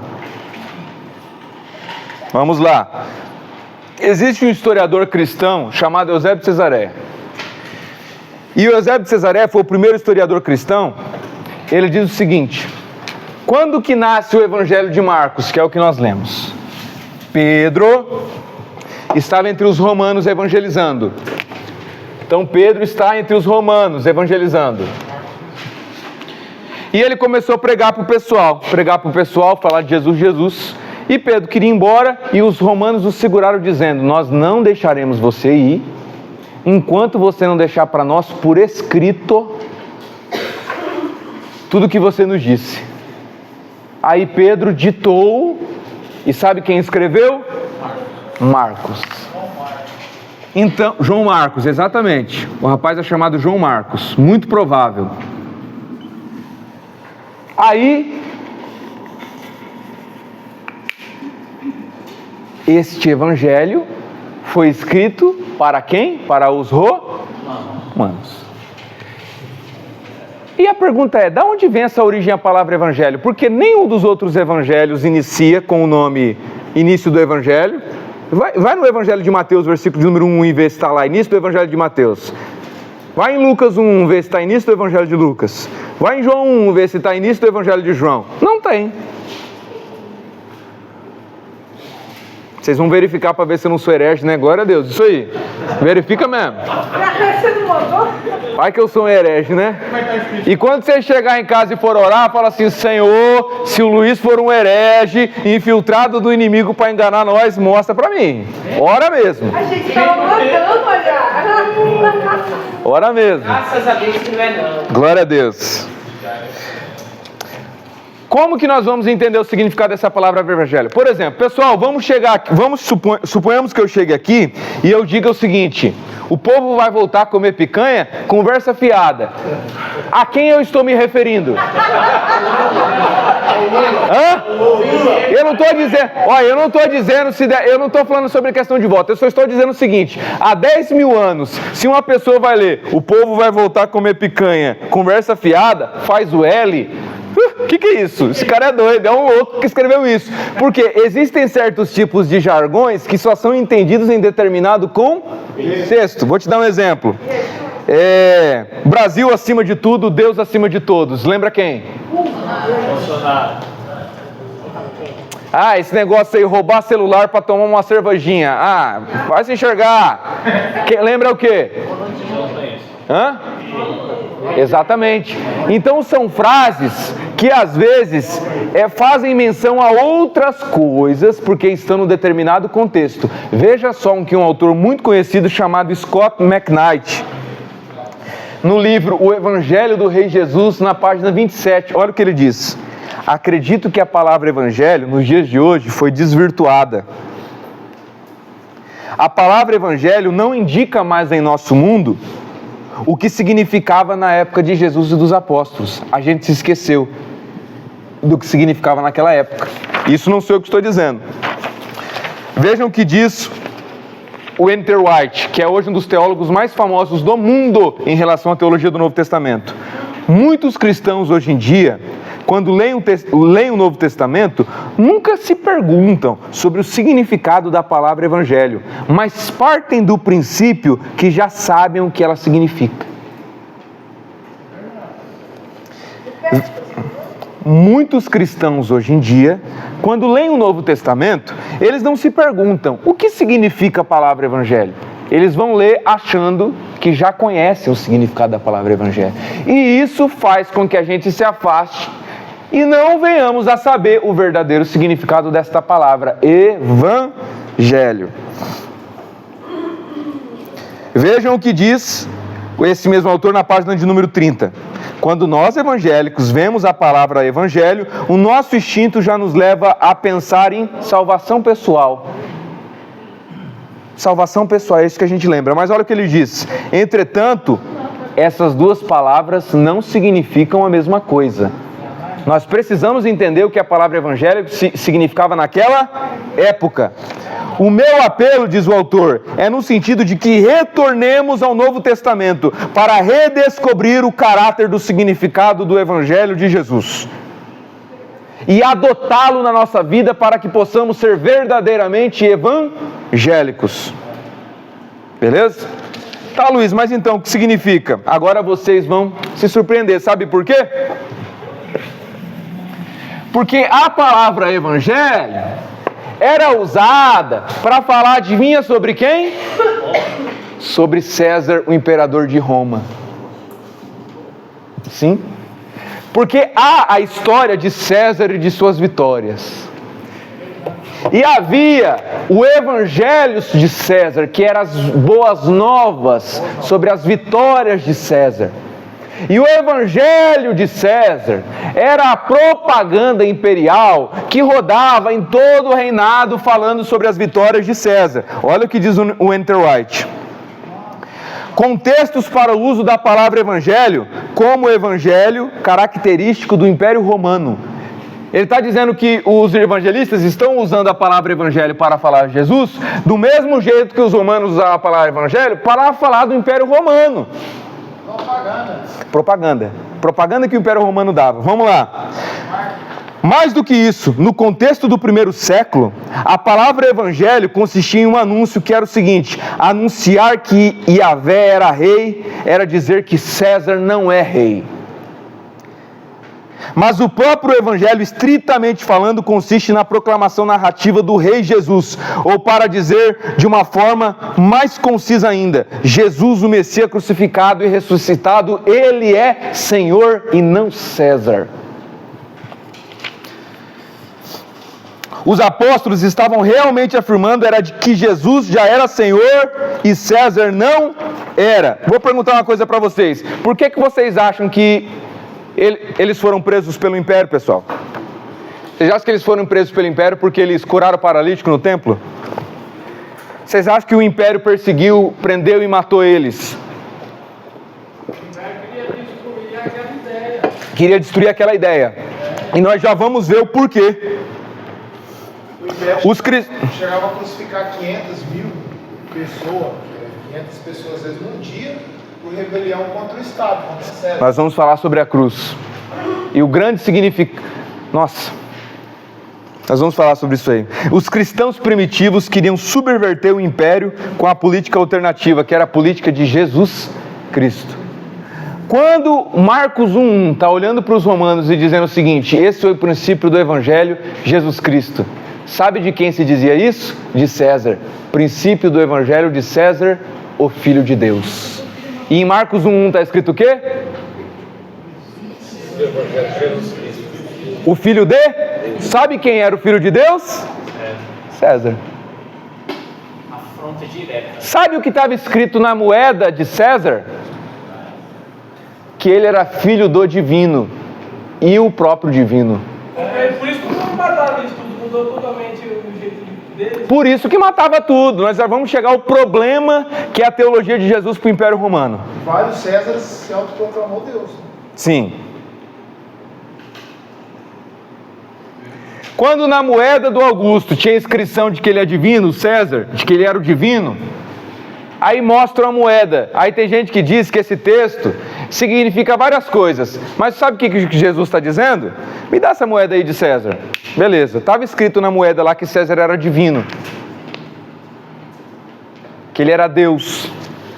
Vamos lá. Existe um historiador cristão chamado Eusébio de Cesareia. E o Eusébio de Cesareia foi o primeiro historiador cristão. Ele diz o seguinte: quando que nasce o Evangelho de Marcos, que é o que nós lemos? Pedro estava entre os romanos evangelizando. Então Pedro está entre os romanos evangelizando. E ele começou a pregar para o pessoal, falar de Jesus. E Pedro queria ir embora e os romanos o seguraram dizendo: nós não deixaremos você ir enquanto você não deixar para nós por escrito tudo o que você nos disse. Aí Pedro ditou, e sabe quem escreveu? Marcos. Então, João Marcos, exatamente. O rapaz é chamado João Marcos, muito provável. Aí, este evangelho foi escrito para quem? Para os romanos. E a pergunta é, de onde vem essa origem a palavra evangelho? Porque nenhum dos outros evangelhos inicia com o nome início do evangelho. Vai no evangelho de Mateus, versículo de número 1 e vê se está lá, início do evangelho de Mateus. Vai em Lucas 1, vê se está início do evangelho de Lucas. Vai em João 1, vê se está início do evangelho de João. Não tem. Vocês vão verificar para ver se eu não sou herege, né? Glória a Deus, isso aí. Verifica mesmo. Você não mandou? Vai que eu sou um herege, né? E quando você chegar em casa e for orar, fala assim, Senhor, se o Luiz for um herege, infiltrado do inimigo para enganar nós, mostra para mim. Ora mesmo. A gente estava mandando, olha. Ora mesmo. Graças a Deus que não é não. Glória a Deus. Como que nós vamos entender o significado dessa palavra evangelho? Por exemplo, pessoal, vamos chegar aqui, suponhamos que eu chegue aqui e eu diga o seguinte: o povo vai voltar a comer picanha, conversa fiada. A quem eu estou me referindo? Hã? Eu não estou dizendo, olha, eu não estou falando sobre questão de voto, eu só estou dizendo o seguinte: há 10 mil anos, se uma pessoa vai ler, o povo vai voltar a comer picanha, conversa fiada, faz o L. O que é isso? Esse cara é doido, é um louco que escreveu isso. Porque existem certos tipos de jargões que só são entendidos em determinado contexto. Vou te dar um exemplo. Brasil acima de tudo, Deus acima de todos. Lembra quem? Bolsonaro. Ah, esse negócio aí, roubar celular para tomar uma cervejinha. Ah, vai se enxergar. Lembra o quê? Hã? Exatamente. Então são frases que às vezes fazem menção a outras coisas porque estão num determinado contexto. Veja só que um autor muito conhecido chamado Scott McKnight, no livro O Evangelho do Rei Jesus, na página 27, olha o que ele diz: acredito que a palavra evangelho nos dias de hoje foi desvirtuada. A palavra evangelho não indica mais em nosso mundo o que significava na época de Jesus e dos apóstolos. A gente se esqueceu do que significava naquela época. Isso não sou eu que estou dizendo. Vejam o que diz o Enter White, que é hoje um dos teólogos mais famosos do mundo em relação à teologia do Novo Testamento. Muitos cristãos hoje em dia, quando leem o Novo Testamento, nunca se perguntam sobre o significado da palavra evangelho, mas partem do princípio que já sabem o que ela significa. Muitos cristãos hoje em dia, quando leem o Novo Testamento, eles não se perguntam o que significa a palavra evangelho. Eles vão ler achando que já conhecem o significado da palavra evangelho. E isso faz com que a gente se afaste e não venhamos a saber o verdadeiro significado desta palavra, evangelho. Vejam o que diz esse mesmo autor na página de número 30. Quando nós evangélicos vemos a palavra evangelho, o nosso instinto já nos leva a pensar em salvação pessoal. Salvação pessoal, é isso que a gente lembra. Mas olha o que ele diz: entretanto, essas duas palavras não significam a mesma coisa. Nós precisamos entender o que a palavra evangelho significava naquela época. O meu apelo, diz o autor, é no sentido de que retornemos ao Novo Testamento para redescobrir o caráter do significado do Evangelho de Jesus e adotá-lo na nossa vida para que possamos ser verdadeiramente evangélicos. Beleza? Tá, Luiz, mas então o que significa? Agora vocês vão se surpreender. Sabe por quê? Porque a palavra evangelho era usada para falar, adivinha sobre quem? Sobre César, o imperador de Roma. Sim? Porque há a história de César e de suas vitórias. E havia o evangelho de César, que eram as boas novas sobre as vitórias de César. E o evangelho de César era a propaganda imperial que rodava em todo o reinado falando sobre as vitórias de César. Olha o que diz o Enter White. Contextos para o uso da palavra evangelho como evangelho característico do Império Romano. Ele está dizendo que os evangelistas estão usando a palavra evangelho para falar de Jesus, do mesmo jeito que os romanos usavam a palavra evangelho para falar do Império Romano. Propaganda que o Império Romano dava. Vamos lá. Mais do que isso, no contexto do primeiro século, a palavra evangelho consistia em um anúncio que era o seguinte: anunciar que Yahvé era rei, era dizer que César não é rei. Mas o próprio evangelho, estritamente falando, consiste na proclamação narrativa do rei Jesus, ou para dizer de uma forma mais concisa ainda, Jesus, o Messias crucificado e ressuscitado, ele é Senhor e não César. Os apóstolos estavam realmente afirmando que Jesus já era Senhor e César não era. Vou perguntar uma coisa para vocês. Por que vocês acham que eles foram presos pelo Império, pessoal? Vocês acham que eles foram presos pelo Império porque eles curaram o paralítico no templo? Vocês acham que o Império perseguiu, prendeu e matou eles? Queria destruir aquela ideia. E nós já vamos ver o porquê. Chegava a crucificar 500 mil pessoas, 500 pessoas às vezes num dia, por rebelião contra o Estado, contra o César. Nós vamos falar sobre a cruz. E o grande significado... Nós vamos falar sobre isso aí. Os cristãos primitivos queriam subverter o império com a política alternativa, que era a política de Jesus Cristo. Quando Marcos 1 está olhando para os romanos e dizendo o seguinte: esse foi o princípio do Evangelho, Jesus Cristo. Sabe de quem se dizia isso? De César. Princípio do Evangelho de César, o Filho de Deus. E em Marcos 1 está escrito o quê? O Filho de? Sabe quem era o Filho de Deus? César. Afronta direta. Sabe o que estava escrito na moeda de César? Que ele era filho do divino e o próprio divino. Por isso que não mataram isso tudo, mudou totalmente o jeito dele. Por isso que matava tudo. Nós já vamos chegar ao problema que é a teologia de Jesus para o Império Romano. Vários Césares se autoproclamou Deus. Sim. Quando na moeda do Augusto tinha inscrição de que ele é divino, César, de que ele era o divino, aí mostra a moeda. Aí tem gente que diz que esse texto significa várias coisas. Mas sabe o que Jesus está dizendo? Me dá essa moeda aí de César. Beleza, estava escrito na moeda lá que César era divino, que ele era Deus,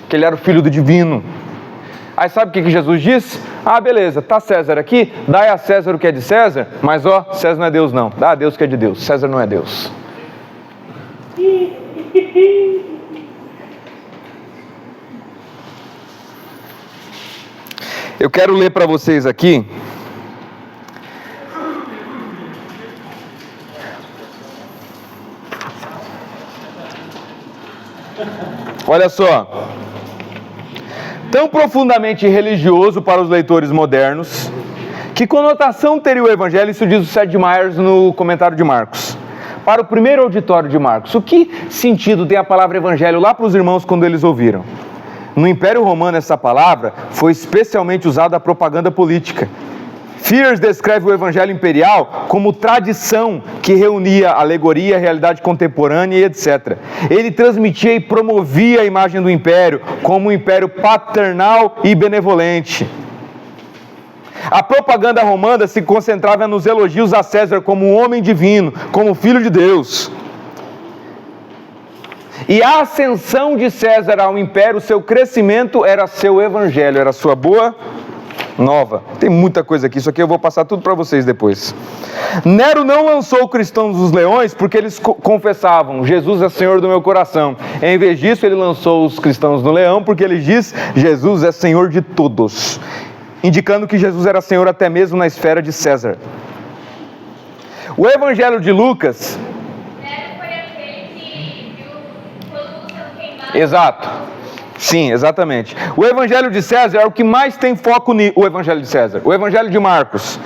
que ele era o filho do divino. Aí sabe o que Jesus disse? Ah, beleza, tá César aqui, dai a César o que é de César, mas César não é Deus não, dá a Deus o que é de Deus, César não é Deus. Eu quero ler para vocês aqui olha só. Tão profundamente religioso para os leitores modernos, que conotação teria o Evangelho? Isso diz o Seth Meyers no comentário de Marcos. Para o primeiro auditório de Marcos, o que sentido tem a palavra Evangelho lá para os irmãos quando eles ouviram? No Império Romano, essa palavra foi especialmente usada a propaganda política. Fears descreve o Evangelho imperial como tradição que reunia alegoria, realidade contemporânea e etc. Ele transmitia e promovia a imagem do império como um império paternal e benevolente. A propaganda romana se concentrava nos elogios a César como um homem divino, como filho de Deus. E a ascensão de César ao império, seu crescimento era seu evangelho, era sua boa nova. Tem muita coisa aqui, isso aqui eu vou passar tudo para vocês depois. Nero não lançou cristãos dos leões porque eles confessavam: Jesus é Senhor do meu coração. Em vez disso, ele lançou os cristãos no leão porque ele diz: Jesus é Senhor de todos, indicando que Jesus era Senhor até mesmo na esfera de César. O Evangelho de Lucas... Exato. Sim, exatamente. O Evangelho de César é o que mais tem foco o Evangelho de César. O Evangelho de Marcos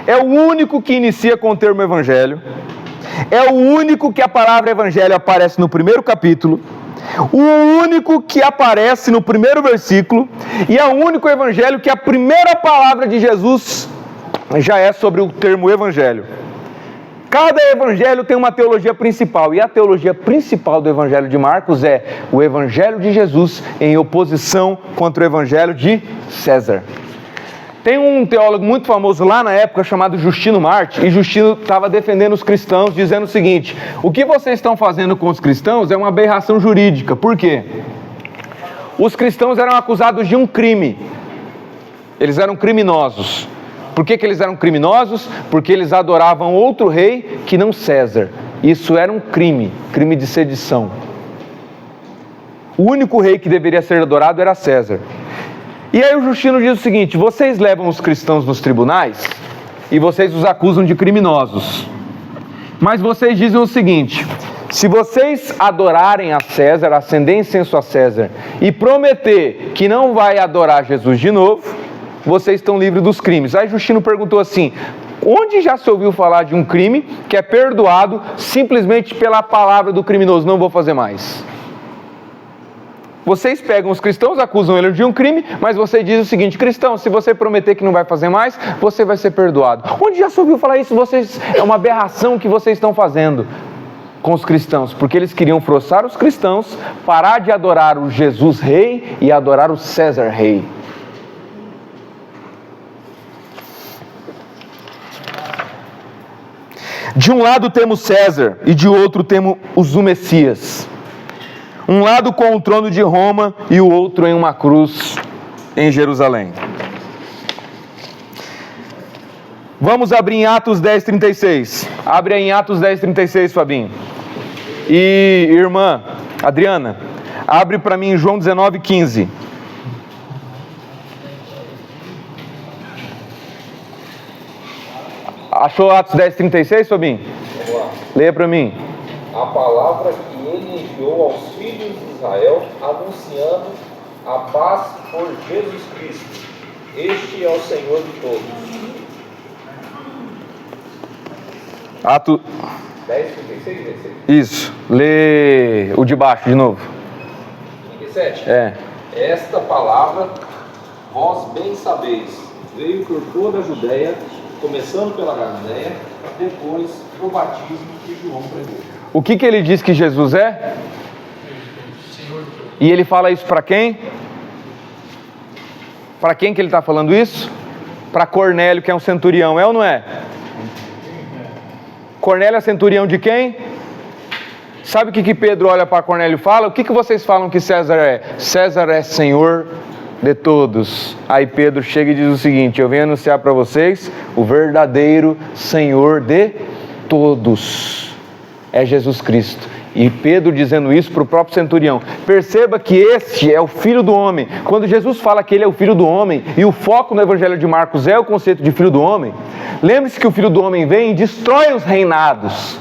é o único que inicia com o termo Evangelho. É o único que a palavra Evangelho aparece no primeiro capítulo. O único que aparece no primeiro versículo e é o único evangelho que a primeira palavra de Jesus já é sobre o termo evangelho. Cada evangelho tem uma teologia principal, e a teologia principal do evangelho de Marcos é o evangelho de Jesus em oposição contra o evangelho de César. Tem um teólogo muito famoso lá na época chamado Justino Marte, e Justino estava defendendo os cristãos, dizendo o seguinte: o que vocês estão fazendo com os cristãos é uma aberração jurídica. Por quê? Os cristãos eram acusados de um crime, eles eram criminosos. Por que eles eram criminosos? Porque eles adoravam outro rei que não César. Isso era um crime, crime de sedição. O único rei que deveria ser adorado era César. E aí o Justino diz o seguinte: vocês levam os cristãos nos tribunais e vocês os acusam de criminosos. Mas vocês dizem o seguinte: se vocês adorarem a César, acender incenso a César e prometer que não vai adorar Jesus de novo, vocês estão livres dos crimes. Aí Justino perguntou assim: onde já se ouviu falar de um crime que é perdoado simplesmente pela palavra do criminoso? Não vou fazer mais. Vocês pegam os cristãos, acusam ele de um crime, mas você diz o seguinte: cristão, se você prometer que não vai fazer mais, você vai ser perdoado. Onde já se ouviu falar isso? É uma aberração que vocês estão fazendo com os cristãos, porque eles queriam forçar os cristãos a parar de adorar o Jesus rei e adorar o César rei. De um lado temos César e de outro temos o Messias. Um lado com o trono de Roma e o outro em uma cruz em Jerusalém. Vamos abrir em Atos 10:36. Abre aí em Atos 10:36, Fabinho. E irmã Adriana, abre para mim em João 19:15. Achou Atos 10:36, Fabinho? Vamos lá. Leia para mim. A palavra que ele enviou aos filhos de Israel, anunciando a paz por Jesus Cristo. Este é o Senhor de todos. Atos 10:36, Isso. Lê o de baixo de novo. 37. É. Esta palavra, vós bem sabeis, veio por toda a Judéia, começando pela Galiléia, depois do batismo que João pregou. O que ele diz que Jesus é? E ele fala isso para quem? Para quem que ele está falando isso? Para Cornélio, que é um centurião, é ou não é? Cornélio é centurião de quem? Sabe o que Pedro olha para Cornélio e fala? O que vocês falam que César é? César é Senhor de todos. Aí Pedro chega e diz o seguinte: eu venho anunciar para vocês o verdadeiro Senhor de todos. É Jesus Cristo. E Pedro dizendo isso para o próprio centurião. Perceba que este é o Filho do Homem. Quando Jesus fala que ele é o Filho do Homem, e o foco no Evangelho de Marcos é o conceito de Filho do Homem, lembre-se que o Filho do Homem vem e destrói os reinados.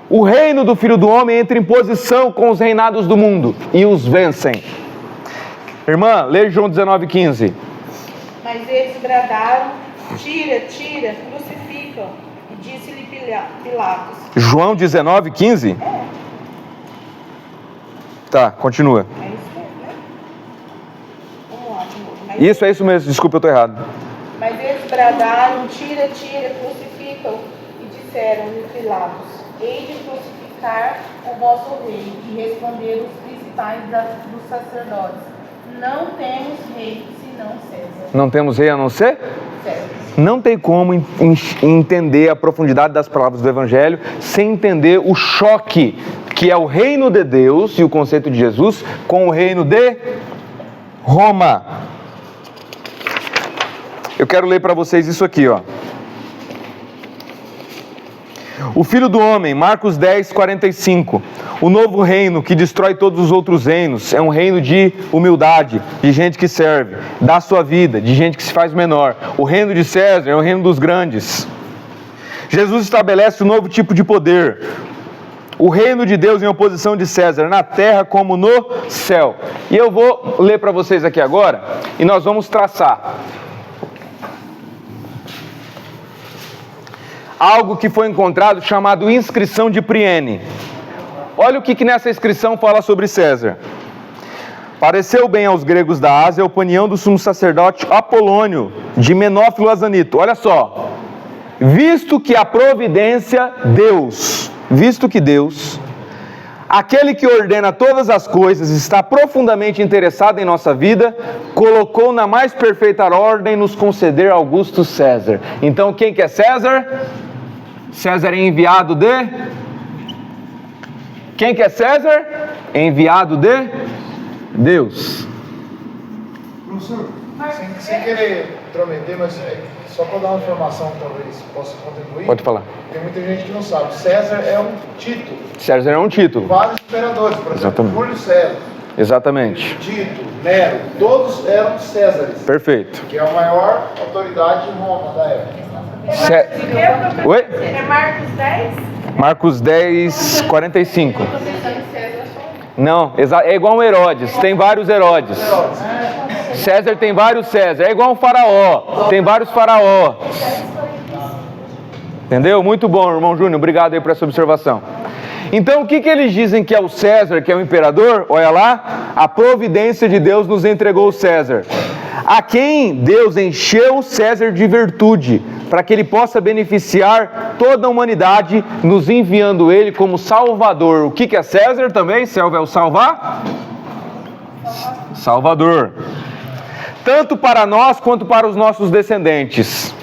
O reino do Filho do Homem entra em posição com os reinados do mundo e os vencem. Irmã, lê João 19:15. Mas eles bradaram: tira, tira, crucificam. E disse-lhe Pilatos. João 19:15? Tá, continua. É isso mesmo, né? Vamos lá de novo. Isso, é isso mesmo, desculpa, eu estou errado. Mas eles bradaram: tira, tira, crucificam. E disseram-lhe Pilatos: hei de crucificar o vosso rei. E responderam os principais dos sacerdotes: não temos rei senão César. Não temos rei a não ser? César. Não tem como entender a profundidade das palavras do Evangelho sem entender o choque que é o reino de Deus e o conceito de Jesus com o reino de Roma. Eu quero ler para vocês isso aqui, ó. O Filho do Homem, Marcos 10:45. O novo reino que destrói todos os outros reinos é um reino de humildade, de gente que serve, dá sua vida, de gente que se faz menor. O reino de César é o reino dos grandes. Jesus estabelece um novo tipo de poder. O reino de Deus em oposição de César, na terra como no céu. E eu vou ler para vocês aqui agora, e nós vamos traçar algo que foi encontrado chamado inscrição de Priene. Olha o que nessa inscrição fala sobre César. Pareceu bem aos gregos da Ásia a opinião do sumo sacerdote Apolônio, de Menófilo Azanito. Olha só. Visto que Deus, aquele que ordena todas as coisas, está profundamente interessado em nossa vida, colocou na mais perfeita ordem nos conceder Augusto César. Então, quem que é César? César é enviado de... Quem que é César? Enviado de Deus. Professor, sem querer intrometer, mas só para dar uma informação, talvez possa contribuir. Pode falar. Tem muita gente que não sabe. César é um título. César é um título. Vários imperadores, por exemplo, Exatamente. Júlio César, Exatamente. Tito, Nero, todos eram Césares, Perfeito. que é a maior autoridade em Roma da época. Oi? É Marcos 10? Marcos 10, 45. Eu tô pensando em César só. Não, é igual um Herodes, tem vários Herodes. César tem vários César, é igual um faraó, tem vários faraós. Entendeu? Muito bom, irmão Júnior, obrigado aí por essa observação. Então, o que eles dizem que é o César, que é o imperador? Olha lá, a providência de Deus nos entregou o César. A quem Deus encheu o César de virtude, para que ele possa beneficiar toda a humanidade, nos enviando ele como Salvador. O que é César também? Selva é o salvar? Salvador. Tanto para nós quanto para os nossos descendentes.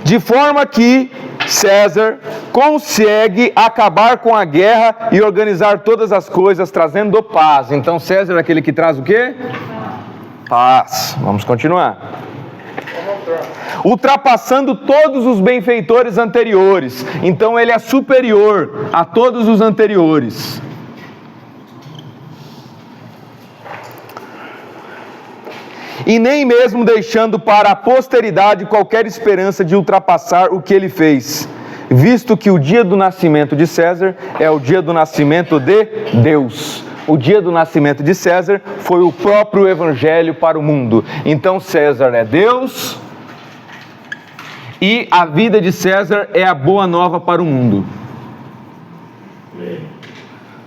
De forma que César consegue acabar com a guerra e organizar todas as coisas, trazendo paz. Então César é aquele que traz o quê? Paz. Vamos continuar. Ultrapassando todos os benfeitores anteriores. Então ele é superior a todos os anteriores. E nem mesmo deixando para a posteridade qualquer esperança de ultrapassar o que ele fez, visto que o dia do nascimento de César é o dia do nascimento de Deus. O dia do nascimento de César foi o próprio evangelho para o mundo. Então César é Deus e a vida de César é a boa nova para o mundo.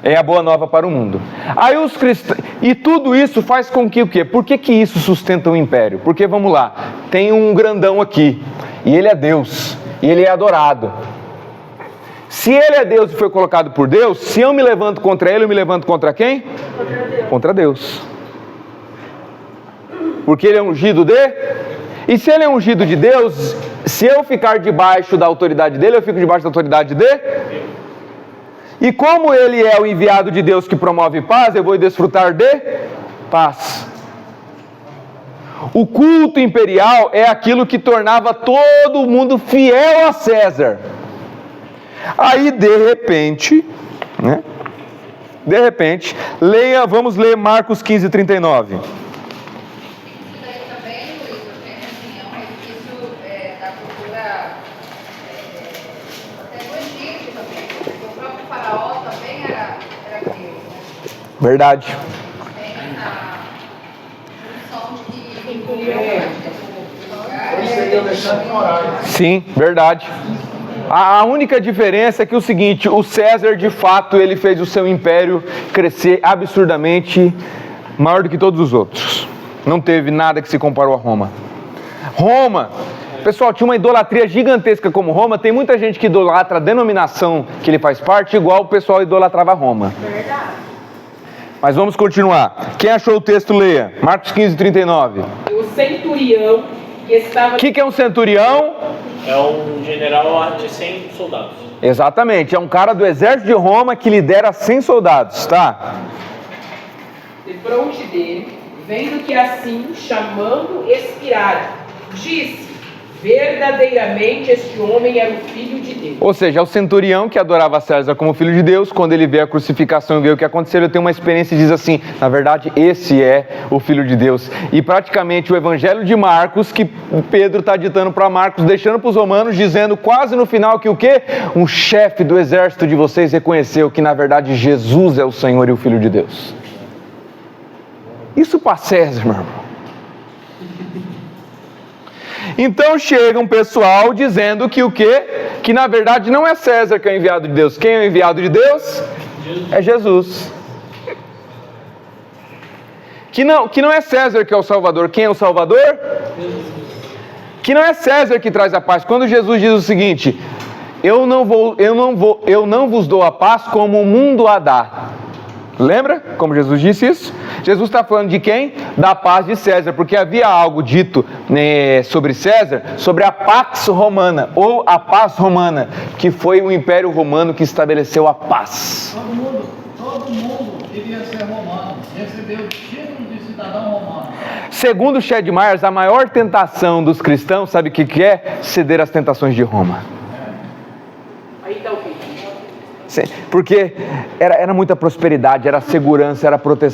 É a boa nova para o mundo. Aí os cristãos... E tudo isso faz com que o quê? Por que isso sustenta o império? Porque, vamos lá, tem um grandão aqui, e ele é Deus, e ele é adorado. Se ele é Deus e foi colocado por Deus, se eu me levanto contra ele, eu me levanto contra quem? Contra Deus. Porque ele é ungido de... E se ele é ungido de Deus, se eu ficar debaixo da autoridade dele, eu fico debaixo da autoridade de... E como ele é o enviado de Deus que promove paz, eu vou desfrutar de paz. O culto imperial é aquilo que tornava todo mundo fiel a César. Aí, de repente, vamos ler Marcos 15, 39. Verdade. Sim, verdade. A única diferença é que o seguinte, o César de fato ele fez o seu império crescer absurdamente maior do que todos os outros. Não teve nada que se comparou a Roma. Roma, pessoal, tinha uma idolatria gigantesca como Roma. Tem muita gente que idolatra a denominação que ele faz parte, igual o pessoal idolatrava Roma. Verdade. Mas vamos continuar. Quem achou o texto, leia. Marcos 15, 39. O centurião que estava... O que é um centurião? É um general de 100 soldados. Exatamente, é um cara do exército de Roma que lidera 100 soldados, tá? defronte dele, vendo que assim, chamando, expirara, disse: verdadeiramente este homem era o Filho de Deus. Ou seja, é o centurião que adorava César como Filho de Deus, quando ele vê a crucificação e vê o que aconteceu, ele tem uma experiência e diz assim: na verdade, esse é o Filho de Deus. E praticamente o Evangelho de Marcos, que Pedro está ditando para Marcos, deixando para os romanos, dizendo quase no final que o quê? Um chefe do exército de vocês reconheceu que na verdade Jesus é o Senhor e o Filho de Deus. Isso para César, meu irmão. Então chega um pessoal dizendo que o quê? Que na verdade não é César que é o enviado de Deus. Quem é o enviado de Deus? É Jesus. Que não é César que é o Salvador. Quem é o Salvador? Que não é César que traz a paz. Quando Jesus diz o seguinte: eu não vos dou a paz como o mundo a dá. Lembra como Jesus disse isso? Jesus está falando de quem? Da paz de César, porque havia algo dito sobre César, sobre a Pax Romana, ou a paz romana, que foi o Império Romano que estabeleceu a paz. Todo mundo devia ser romano, receber o título de cidadão romano. Segundo Shed Myers, a maior tentação dos cristãos, sabe o que é? Ceder às tentações de Roma. Aí está o fim. Porque era muita prosperidade, era segurança, era proteção.